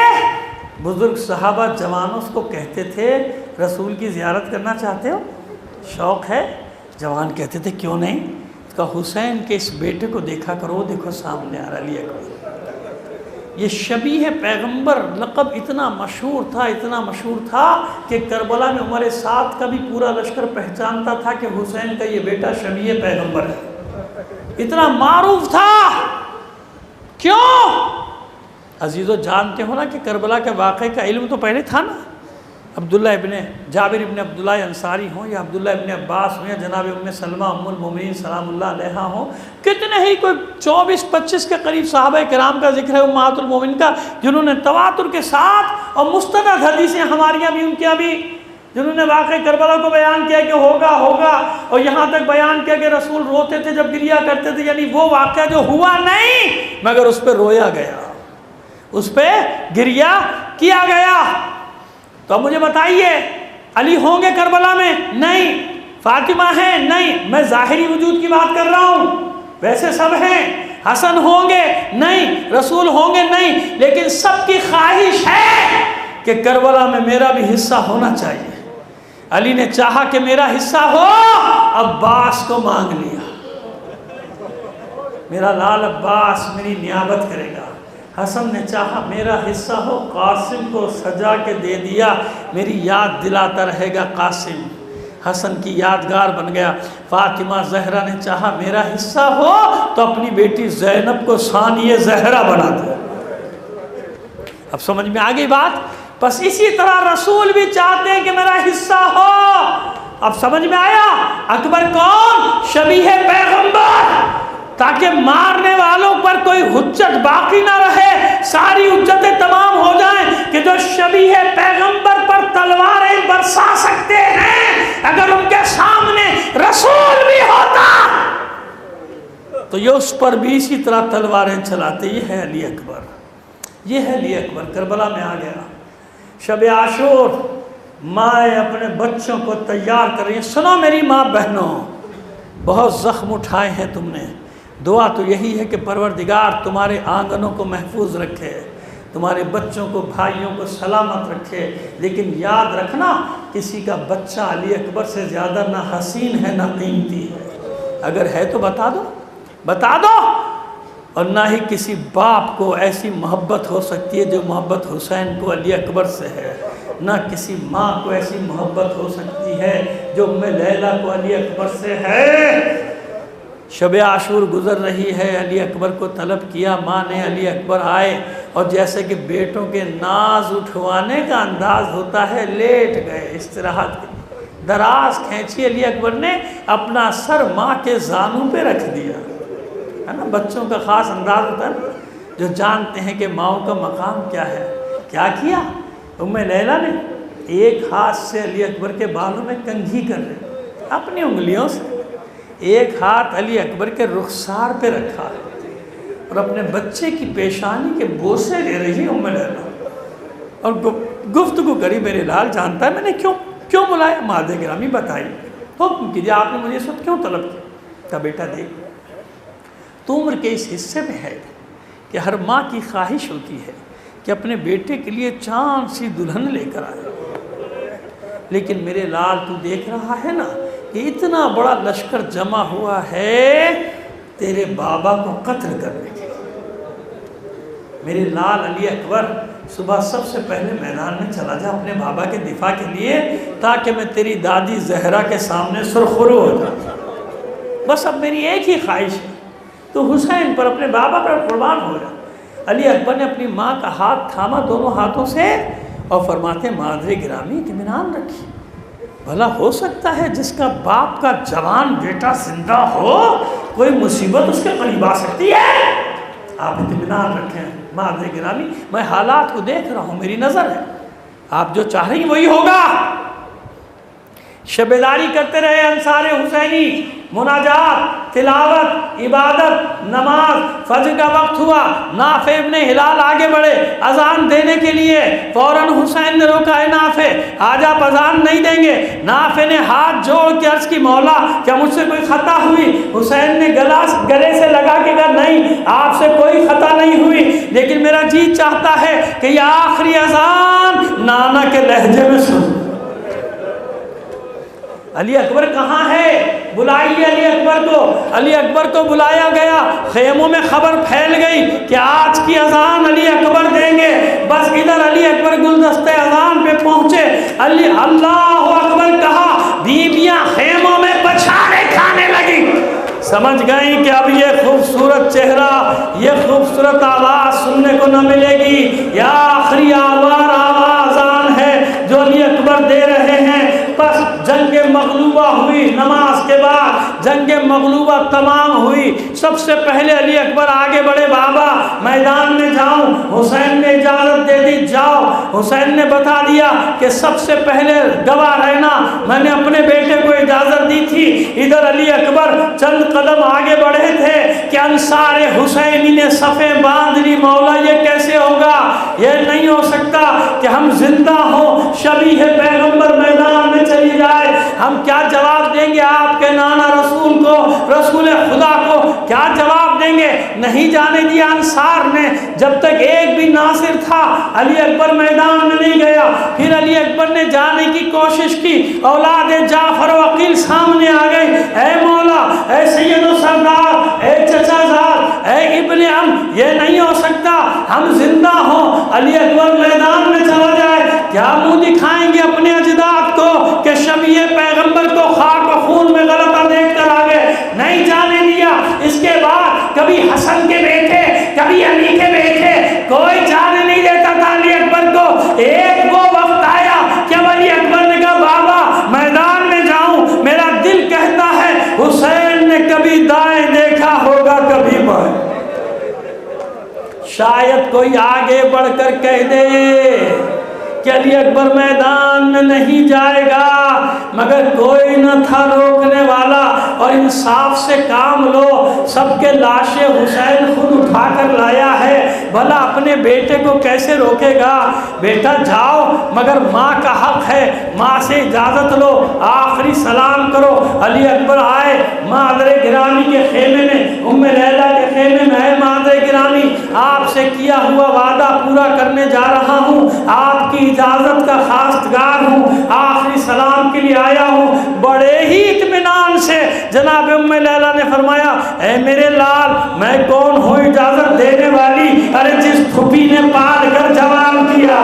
بزرگ صحابہ جوانوں کو کہتے تھے رسول کی زیارت کرنا چاہتے ہو، شوق ہے؟ جوان کہتے تھے کیوں نہیں، اس کا حسین کے اس بیٹے کو دیکھا کرو، دیکھو سامنے آ رہا علی اکبر۔ یہ شبیہ پیغمبر لقب اتنا مشہور تھا کہ کربلا میں عمر سعد کا بھی پورا لشکر پہچانتا تھا کہ حسین کا یہ بیٹا شبیہ پیغمبر ہے، اتنا معروف تھا۔ کیوں؟ عزیزو جانتے ہو نا کہ کربلا کے واقعے کا علم تو پہلے تھا نا، عبداللہ ابن جابر ابن عبداللہ انصاری ہوں یا عبداللہ ابن عباس ہوں یا جناب ام سلمہ ام المومنین سلام اللہ علیہا ہوں، کتنے ہی کوئی 24-25 کے قریب صحابہ کرام کا ذکر ہے امہات المومنین کا، جنہوں نے تواتر کے ساتھ اور مستند حدیثیں ہماریاں بھی ان کی بھی، جنہوں نے واقع کربلا کو بیان کیا کہ ہوگا، اور یہاں تک بیان کیا کہ رسول روتے تھے جب گریا کرتے تھے، یعنی وہ واقعہ جو ہوا نہیں مگر اس پہ رویا گیا، اس پہ گریا کیا گیا۔ تو اب مجھے بتائیے علی ہوں گے کربلا میں؟ نہیں۔ فاطمہ ہیں؟ نہیں۔ میں ظاہری وجود کی بات کر رہا ہوں، ویسے سب ہیں، حسن ہوں گے نہیں، رسول ہوں گے نہیں، لیکن سب کی خواہش ہے کہ کربلا میں میرا بھی حصہ ہونا چاہیے۔ علی نے چاہا کہ میرا حصہ ہو، عباس کو مانگ لیا، میرا لال عباس میری نیابت کرے گا۔ حسن نے چاہا میرا حصہ ہو، قاسم کو سجا کے دے دیا، میری یاد دلاتا رہے گا قاسم، حسن کی یادگار بن گیا۔ فاطمہ زہرا نے چاہا میرا حصہ ہو تو اپنی بیٹی زینب کو ثانیہ زہرا بنا دیا۔ اب سمجھ میں آ گئی بات؟ بس اسی طرح رسول بھی چاہتے ہیں کہ میرا حصہ ہو۔ اب سمجھ میں آیا؟ اکبر کون؟ شبیہ پیغمبر، تاکہ مارنے والوں پر کوئی حجت باقی نہ رہے، ساری حجتیں تمام ہو جائیں کہ جو شبیہ پیغمبر پر تلواریں برسا سکتے ہیں، اگر ان کے سامنے رسول بھی ہوتا تو یہ اس پر بھی اسی طرح تلواریں چلاتے۔ یہ ہے علی اکبر، یہ ہے علی اکبر۔ کربلا میں آ گیا، شب عاشور، مائیں اپنے بچوں کو تیار کر رہی ہیں۔ سنو میری ماں بہنوں، بہت زخم اٹھائے ہیں تم نے، دعا تو یہی ہے کہ پروردگار تمہارے آنگنوں کو محفوظ رکھے، تمہارے بچوں کو، بھائیوں کو سلامت رکھے، لیکن یاد رکھنا کسی کا بچہ علی اکبر سے زیادہ نہ حسین ہے نہ قیمتی ہے، اگر ہے تو بتا دو، بتا دو۔ اور نہ ہی کسی باپ کو ایسی محبت ہو سکتی ہے جو محبت حسین کو علی اکبر سے ہے، نہ کسی ماں کو ایسی محبت ہو سکتی ہے جو ام لیلہ کو علی اکبر سے ہے۔ شب عاشور گزر رہی ہے، علی اکبر کو طلب کیا، ماں نے، علی اکبر آئے اور جیسے کہ بیٹوں کے ناز اٹھوانے کا انداز ہوتا ہے، لیٹ گئے استراحت کی، دراز کھینچی، علی اکبر نے اپنا سر ماں کے زانوں پہ رکھ دیا، ہے نا، بچوں کا خاص انداز ہوتا ہے نا، جو جانتے ہیں کہ ماؤں کا مقام کیا ہے۔ کیا کیا ام لیلہ نے؟ ایک ہاتھ سے علی اکبر کے بالوں میں کنگھی کر رہے اپنی انگلیوں سے، ایک ہاتھ علی اکبر کے رخسار پہ رکھا ہے اور اپنے بچے کی پیشانی کے بوسے لے رہی ام لیلہ اور گفتگو کری، میرے لال جانتا ہے میں نے کیوں بلایا؟ مادے گرامی بتائی، حکم کیجیے، آپ نے مجھے اس وقت کیوں طلب کیا؟ کہا بیٹا دیکھ، تو عمر کے اس حصے میں ہے کہ ہر ماں کی خواہش ہوتی ہے کہ اپنے بیٹے کے لیے چاند سی دلہن لے کر آئے، لیکن میرے لال تو دیکھ رہا ہے نا کہ اتنا بڑا لشکر جمع ہوا ہے تیرے بابا کو قتل کرنے کے لیے۔ میرے لال علی اکبر صبح سب سے پہلے میدان میں چلا جا اپنے بابا کے دفاع کے لیے، تاکہ میں تیری دادی زہرا کے سامنے سرخرو ہو جاؤں۔ بس اب میری ایک ہی خواہش ہے، تو حسین پر، اپنے بابا پر قربان ہو جا۔ علی اکبر نے اپنی ماں کا ہاتھ تھاما دونوں ہاتھوں سے اور فرماتے مادر گرامی اطمینان رکھی، بھلا ہو سکتا ہے جس کا باپ کا جوان بیٹا زندہ ہو کوئی مصیبت اس کے قریب آ سکتی ہے؟ آپ اطمینان رکھیں مادر گرامی، میں حالات کو دیکھ رہا ہوں، میری نظر ہے، آپ جو چاہ رہی ہیں وہی ہوگا۔ شبیداری کرتے رہے انصار حسینی، مناجات، تلاوت، عبادت، نماز۔ فجر کا وقت ہوا، نافع ابن ہلال آگے بڑھے اذان دینے کے لیے، فوراً حسین نے روکا، اے نافع آج آپ اذان نہیں دیں گے۔ نافع نے ہاتھ جوڑ کے عرض کی مولا کیا مجھ سے کوئی خطا ہوئی؟ حسین نے گلے سے لگا کے کہا نہیں آپ سے کوئی خطا نہیں ہوئی، لیکن میرا جی چاہتا ہے کہ یہ آخری اذان نانا کے لہجے میں سن۔ علی اکبر کہاں ہے؟ بلائیے علی اکبر کو۔ علی اکبر کو بلایا گیا، خیموں میں خبر پھیل گئی کہ آج کی اذان علی اکبر دیں گے۔ بس ادھر علی اکبر گلدستہ اذان پہ پہنچے، اللہ اکبر کہا، بیویاں خیموں میں پچھاڑے کھانے لگی، سمجھ گئیں کہ اب یہ خوبصورت چہرہ، یہ خوبصورت آواز سننے کو نہ ملے گی، یہ آخری آواز ہے جو علی اکبر دے رہے ہیں۔ بس جنگ مغلوبہ ہوئی، نماز کے بعد جنگ مغلوبہ تمام ہوئی۔ سب سے پہلے علی اکبر آگے بڑھے، بابا میدان میں جاؤں؟ حسین نے اجازت دے دی، جاؤ۔ حسین نے بتا دیا کہ سب سے پہلے گواہ رہنا، میں نے اپنے بیٹے کو اجازت دی تھی۔ ادھر علی اکبر چند قدم آگے بڑھے تھے کہ انصار حسینی نے صفیں باندھ لی، مولا یہ کیسے ہوگا؟ یہ نہیں ہو سکتا کہ ہم زندہ ہوں، شبیہ پیغمبر میدان میں چلی جائے، ہم کیا جواب دیں گے آپ کے نانا رسول کو، رسول خدا کو؟ کیا جواب دیں لیں گے، نہیں جانے دیا انصار نے جب تک ایک بھی ناصر تھا۔ علی اکبر میدان میں نہیں گیا، پھر علی اکبر نے جانے کی کوشش کی، اولاد جعفر و عقیل سامنے آ گئے، اے مولا، اے سید و سردار، اے چچا زاد، اے ابن عم، یہ نہیں ہو سکتا، ہم زندہ ہوں، علی اکبر میدان میں چلا جائے، کیا منہ دکھائیں گے اپنے اجداد کو کہ شبیہ پیغمبر کو خاک و خون میں غلطہ دیکھ کر آگے؟ نہیں جانے دیا۔ اس کے بعد کبھی حسن کے بیٹے، کبھی علی کے بیٹے، کوئی جانے نہیں دیتا تھا علی اکبر کو۔ ایک وہ وقت آیا کہ علی اکبر نے کہا بابا میدان میں جاؤں، میرا دل کہتا ہے حسین نے کبھی دائیں دیکھا ہوگا کبھی بائیں، شاید کوئی آگے بڑھ کر کہہ دے کہ علی اکبر میدان میں نہیں جائے گا، مگر کوئی نہ تھا روکنے والا، اور انصاف سے کام لو، سب کے لاشیں حسین خود اٹھا کر لایا ہے، بھلا اپنے بیٹے کو کیسے روکے گا؟ بیٹا جاؤ، مگر ماں کا حق ہے، ماں سے اجازت لو، آخری سلام کرو۔ علی اکبر آئے مادر گرامی کے خیمے میں، ام لیلہ کے خیمے میں، اے مادر گرامی، آپ سے کیا ہوا وعدہ پورا کرنے جا رہا ہوں، آپ کی اجازت کا خواستگار ہوں، آخری سلام کے لیے آیا ہوں۔ بڑے ہی اطمینان سے جناب ام لیلہ نے فرمایا، اے میرے لال، میں کون ہوں اجازت دینے والی؟ ارے جس پھوپھی نے پال کر جوان کیا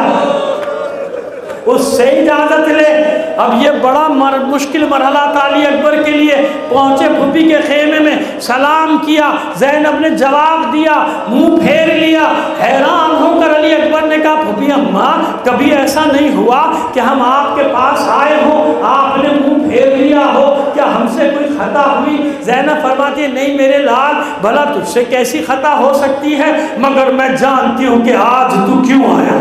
اس سے اجازت لے۔ اب یہ بڑا مشکل مرحلہ تھا علی اکبر کے لیے۔ پہنچے پھوپھی کے خیمے میں، سلام کیا، زینب نے جواب دیا، منہ پھیر لیا۔ حیران ہو کر علی اکبر نے کہا پھوپھی اماں، کبھی ایسا نہیں ہوا کہ ہم آپ کے پاس آئے ہوں، آپ نے منہ پھیر لیا ہو، کیا ہم سے کوئی خطا ہوئی؟ زینب فرماتی ہے نہیں میرے لال، بھلا تجھ سے کیسی خطا ہو سکتی ہے، مگر میں جانتی ہوں کہ آج تو کیوں آیا،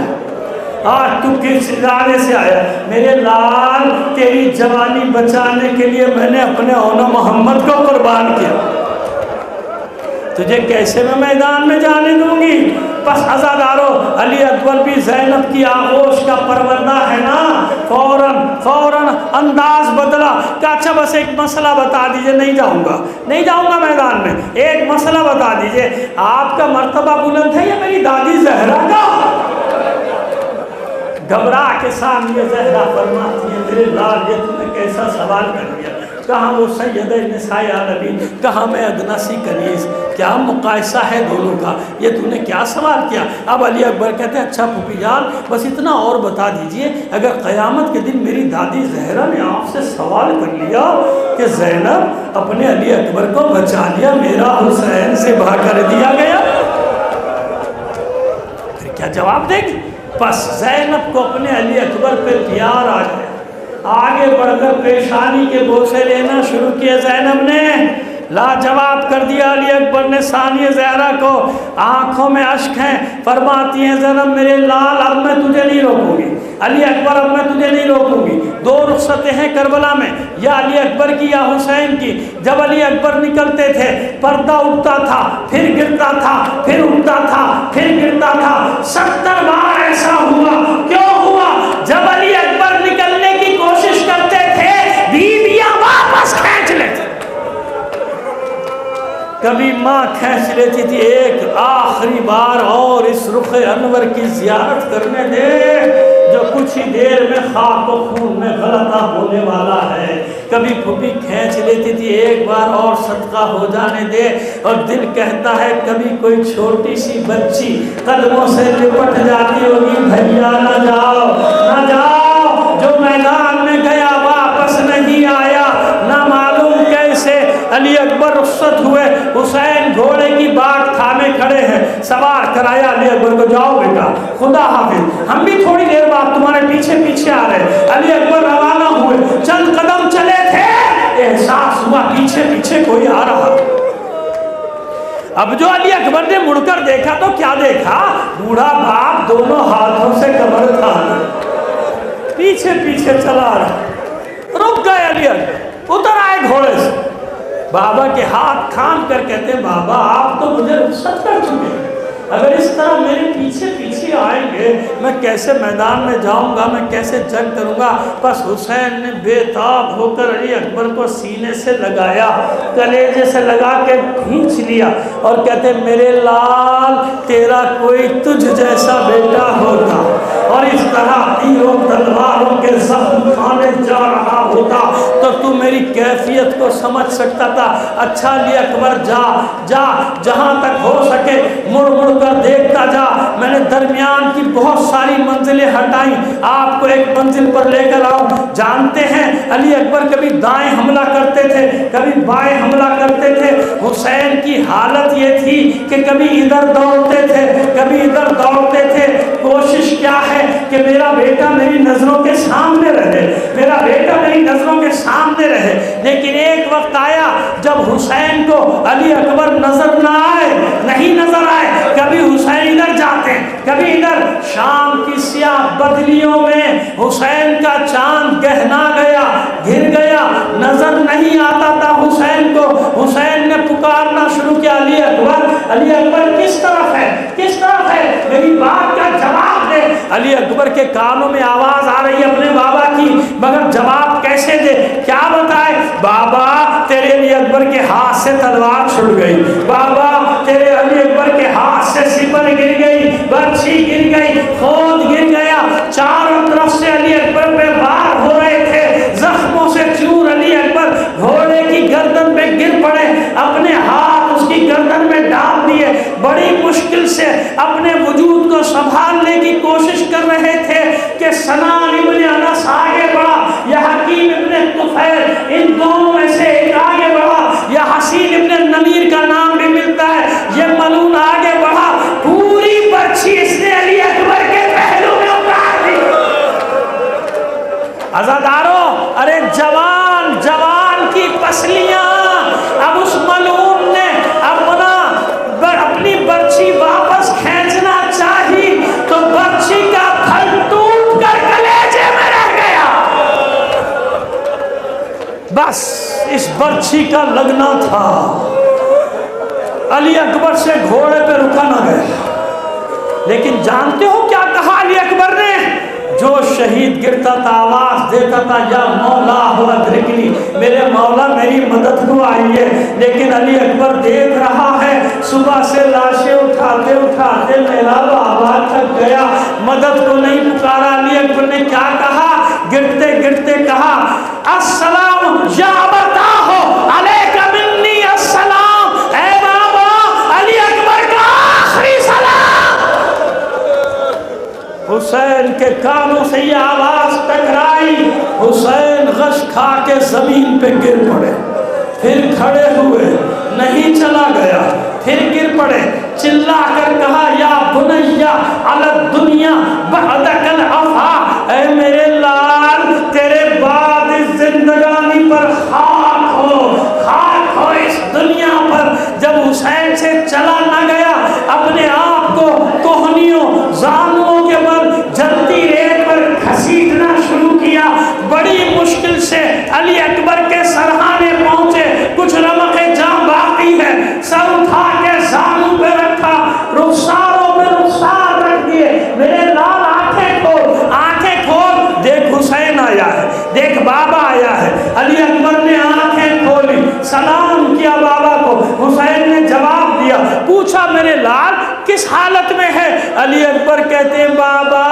آج تو کس ارادے سے آیا؟ میرے لال، تیری جوانی بچانے کے لیے میں نے اپنے اون محمد کو قربان کیا، تجھے کیسے میں میدان میں جانے دوں گی؟ پس عزادارو، علی اکبر بھی زینب کی آغوش کا پروردہ ہے نا، فوراً انداز بدلا، کہ اچھا بس ایک مسئلہ بتا دیجئے، نہیں جاؤں گا میدان میں، ایک مسئلہ بتا دیجئے، آپ کا مرتبہ بلند ہے یا میری دادی زہرا کا؟ گھبرا کے سامنے زہرا فرماتی ہے میرے لال یہ تم نے کیسا سوال کر دیا، کہاں وہ سید نساء عالمین، کہاں میں ادنا سی کنیز، کیا مقایسہ ہے دونوں کا، یہ تم نے کیا سوال کیا؟ اب علی اکبر کہتے ہیں اچھا پھوپھی جان بس اتنا اور بتا دیجئے، اگر قیامت کے دن میری دادی زہرا نے آپ سے سوال کر لیا کہ زینب اپنے علی اکبر کو بچا لیا، میرا حسین سے بھا کر دیا گیا، پھر کیا جواب دے گی؟ پس زینب کو اپنے علی اکبر پہ پیار آ جائے، آگے بڑھ کر پیشانی کے بوسے لینا شروع کیے زینب نے، لاجواب کر دیا علی اکبر نے ثانیہ زہرا کو، آنکھوں میں اشک ہیں، فرماتی ہیں زینب میرے لال اب میں تجھے نہیں روکوں گی، علی اکبر اب میں تجھے نہیں روکوں گی، دو رخصتیں ہیں کربلا میں، یا علی اکبر کی یا حسین کی، جب علی اکبر نکلتے تھے پردہ اٹھتا تھا، پھر گرتا تھا، پھر اٹھتا تھا، پھر گرتا تھا، 70 بار ایسا ہوا، کیوں ہوا؟ جب علی اکبر نکلنے کی کوشش کرتے تھے بیویاں واپس کھینچ لیتے، کبھی ماں کھینچ لیتی تھی ایک آخری بار اور اس رخ انور کی زیارت کرنے دے جو کچھ ہی دیر میں خاک و خون میں غلطہ ہونے والا ہے، کبھی پھوپھی کھینچ لیتی تھی ایک بار اور صدقہ ہو جانے دے، اور دل کہتا ہے کبھی کوئی چھوٹی سی بچی قدموں سے لپٹ جاتی ہوگی، بھیا نہ جاؤ، جو میدان میں گیا واپس نہیں آیا، نہ معلوم کیسے علی اکبر رخصت ہوئے، حسین گھوڑے کی باٹ تھامے کھڑے ہیں، سوار کرایا علی اکبر کو، جاؤ بیٹا خدا حافظ، ہم بھی تھوڑی دیر بعد تمہارے پیچھے آ رہے۔ علی اکبر روانہ ہوئے، چند قدم چلے تھے، احساس ہوا پیچھے کوئی آ رہا۔ اب جو علی اکبر نے مڑ کر دیکھا تو کیا دیکھا؟ بوڑھا باپ دونوں ہاتھوں سے کمر تھا، پیچھے چلا رہا، رک گئے علی اکبر، اتر آئے گھوڑے سے، بابا کے ہاتھ تھام کر کہتے ہیں بابا آپ تو مجھے رخصت کر چکے ہیں، اگر اس طرح میرے پیچھے پیچھے آئیں گے میں کیسے میدان میں جاؤں گا، میں کیسے جنگ کروں گا؟ بس حسین نے بے تاب ہو کر علی اکبر کو سینے سے لگایا، کلیجے سے لگا کے کھینچ لیا اور کہتے میرے لال تیرا کوئی تجھ جیسا بیٹا ہوتا اور اس طرح تیروں تلواروں کے زخم کھانے جا رہا ہوتا تو تو میری کیفیت کو سمجھ سکتا تھا۔ اچھا علی اکبر جا جہاں تک ہو سکے مڑ مڑ کر دیکھتا جا، میں نے درمیان کی بہت ساری منزلیں ہٹائیں، آپ کو ایک منزل پر لے کر آؤں۔ جانتے ہیں علی اکبر کبھی دائیں حملہ کرتے تھے کبھی بائیں حملہ کرتے تھے، حسین کی حالت یہ تھی کہ کبھی ادھر دوڑتے تھے کبھی ادھر دوڑتے تھے۔ کوشش کیا ہے کہ میرا بیٹا میری نظروں کے سامنے رہے، میرا بیٹا میری نظروں کے سامنے رہے، لیکن ایک وقت آیا جب حسین کو علی اکبر نظر نہ آئے، نہیں نظر آئے، کبھی حسین ادھر جاتے کبھی ادھر۔ شام کی سیاہ بدلیوں میں حسین کا چاند گہنا گیا، گر گیا، نظر نہیں آتا تھا حسین کو۔ حسین نے پکارنا شروع کیا، علی اکبر کس طرف ہے، کس طرف ہے، میری بات کا جواب دے۔ علی اکبر کے کانوں میں آواز آ رہی ہے اپنے بابا کی، مگر جواب کیسے دے، کیا بتائے؟ بابا تیرے علی اکبر کے ہاتھ سے تلوار چھوٹ گئی، بابا تیرے علی اکبر کے ہاتھ سے سپر گر گئی، برچھی گر گئی، خود گر گیا، چاروں طرف سے علی اکبر پہ وار ہو رہے تھے، زخموں سے چور علی اکبر گھوڑے کی گردن پہ گر پڑے، اپنے ہاتھ اس کی گردن میں ڈال دیے، بڑی مشکل سے اپنے وجود کو سنبھالنے کی کوشش کر رہے تھے کہ سنان ابن انس آگے بڑھا یا حکیم ابن طفیل، ان دونوں میں سے ایک آگے بڑھا، یا حسین ابن نمیر کا نام بھی ملتا ہے، یہ ملعون آگے بڑھا، پوری برچھی اس نے علی اکبر کے پہلو میں اتار دی۔ عزاداروں، ارے جوان کی پسلیاں، اب اس ملعون نے اپنی برچھی واپس کھینچنا چاہی تو برچھی کا پھل ٹوٹ کر کلیجے میں رہ گیا۔ بس اس برچھی کا لگنا تھا، علی اکبر سے گھوڑے پہ رکا نہ گیا۔ لیکن جانتے ہو کیا کہا علی اکبر نے؟ جو شہید گرتا تھا آواز دیتا تھا یا مولا ہو ادرکنی، میرے مولا میری مدد کو آئیے۔ لیکن علی اکبر دیکھ رہا ہے صبح سے لاشیں اٹھاتے اٹھاتے میرا بابا تھک گیا، مدد کو نہیں پکارا۔ علی اکبر نے کیا کہا؟ گرتے گرتے کہا السلام یا ابتاہ علیک منی السلام، اے بابا علی اکبر کا آخری سلام۔ حسین کے کانوں سے یہ آواز ٹکرائی، حسین غش کھا کے زمین پہ گر پڑے، پھر کھڑے ہوئے، نہیں چلا گیا، پھر گر پڑے، چلا کر کہا یا بنیا علی الدنیا بعدک العفا، اے میرے لال تیرے بعد اس زندگانی پر خاک ہو اس دنیا پر۔ جب حسین سے چلا نہ گیا، اپنے آپ کو کوہنیوں زانوں کے بل جلتی ریت پر گھسیٹنا شروع کیا۔ بڑی مشکل سے علی اکبر کے سرہانے پہنچے، کچھ رمق جان باقی ہے، سر اٹھا کے زانوں پہ رکھا، رخساروں پہ رخسار رکھ دیے۔ میرے لال آنکھیں کھول، دیکھ حسین آیا ہے، دیکھ بابا آیا ہے۔ علی اکبر نے آنکھیں کھولی، سلام کیا بابا کو، حسین نے جواب دیا، پوچھا میرے لال کس حالت میں ہے؟ علی اکبر کہتے ہیں بابا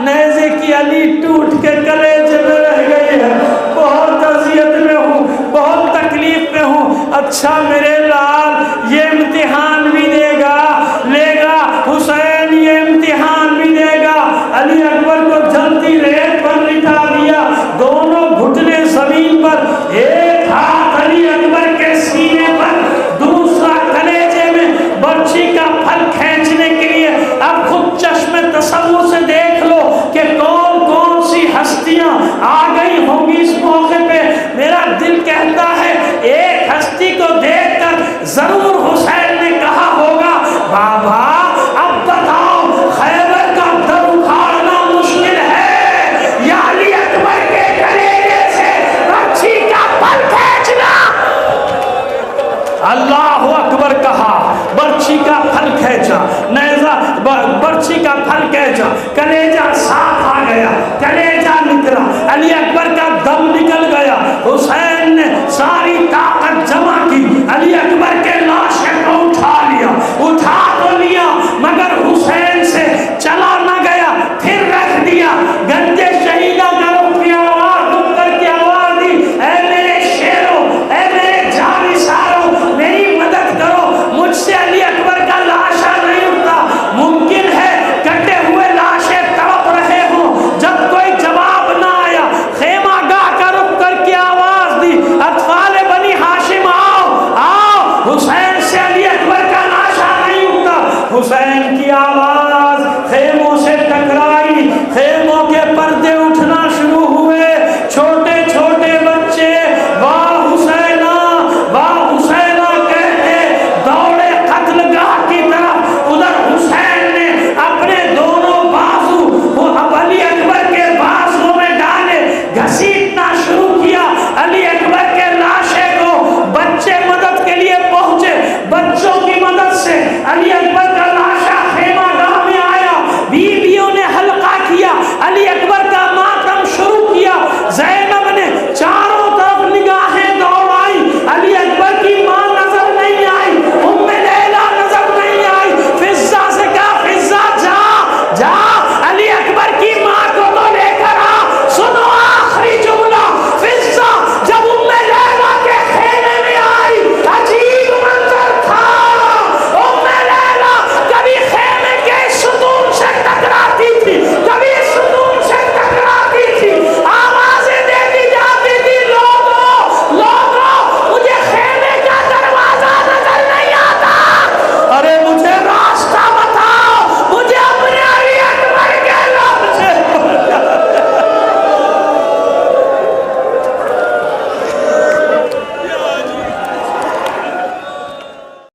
نیزے کی علی ٹوٹ کے کلیجے میں رہ گئی ہے، بہت اذیت میں ہوں، بہت تکلیف میں ہوں۔ اچھا میرے لال یہ امتحان بھی لے گا حسین، یہ امتحان بھی دے گا۔ علی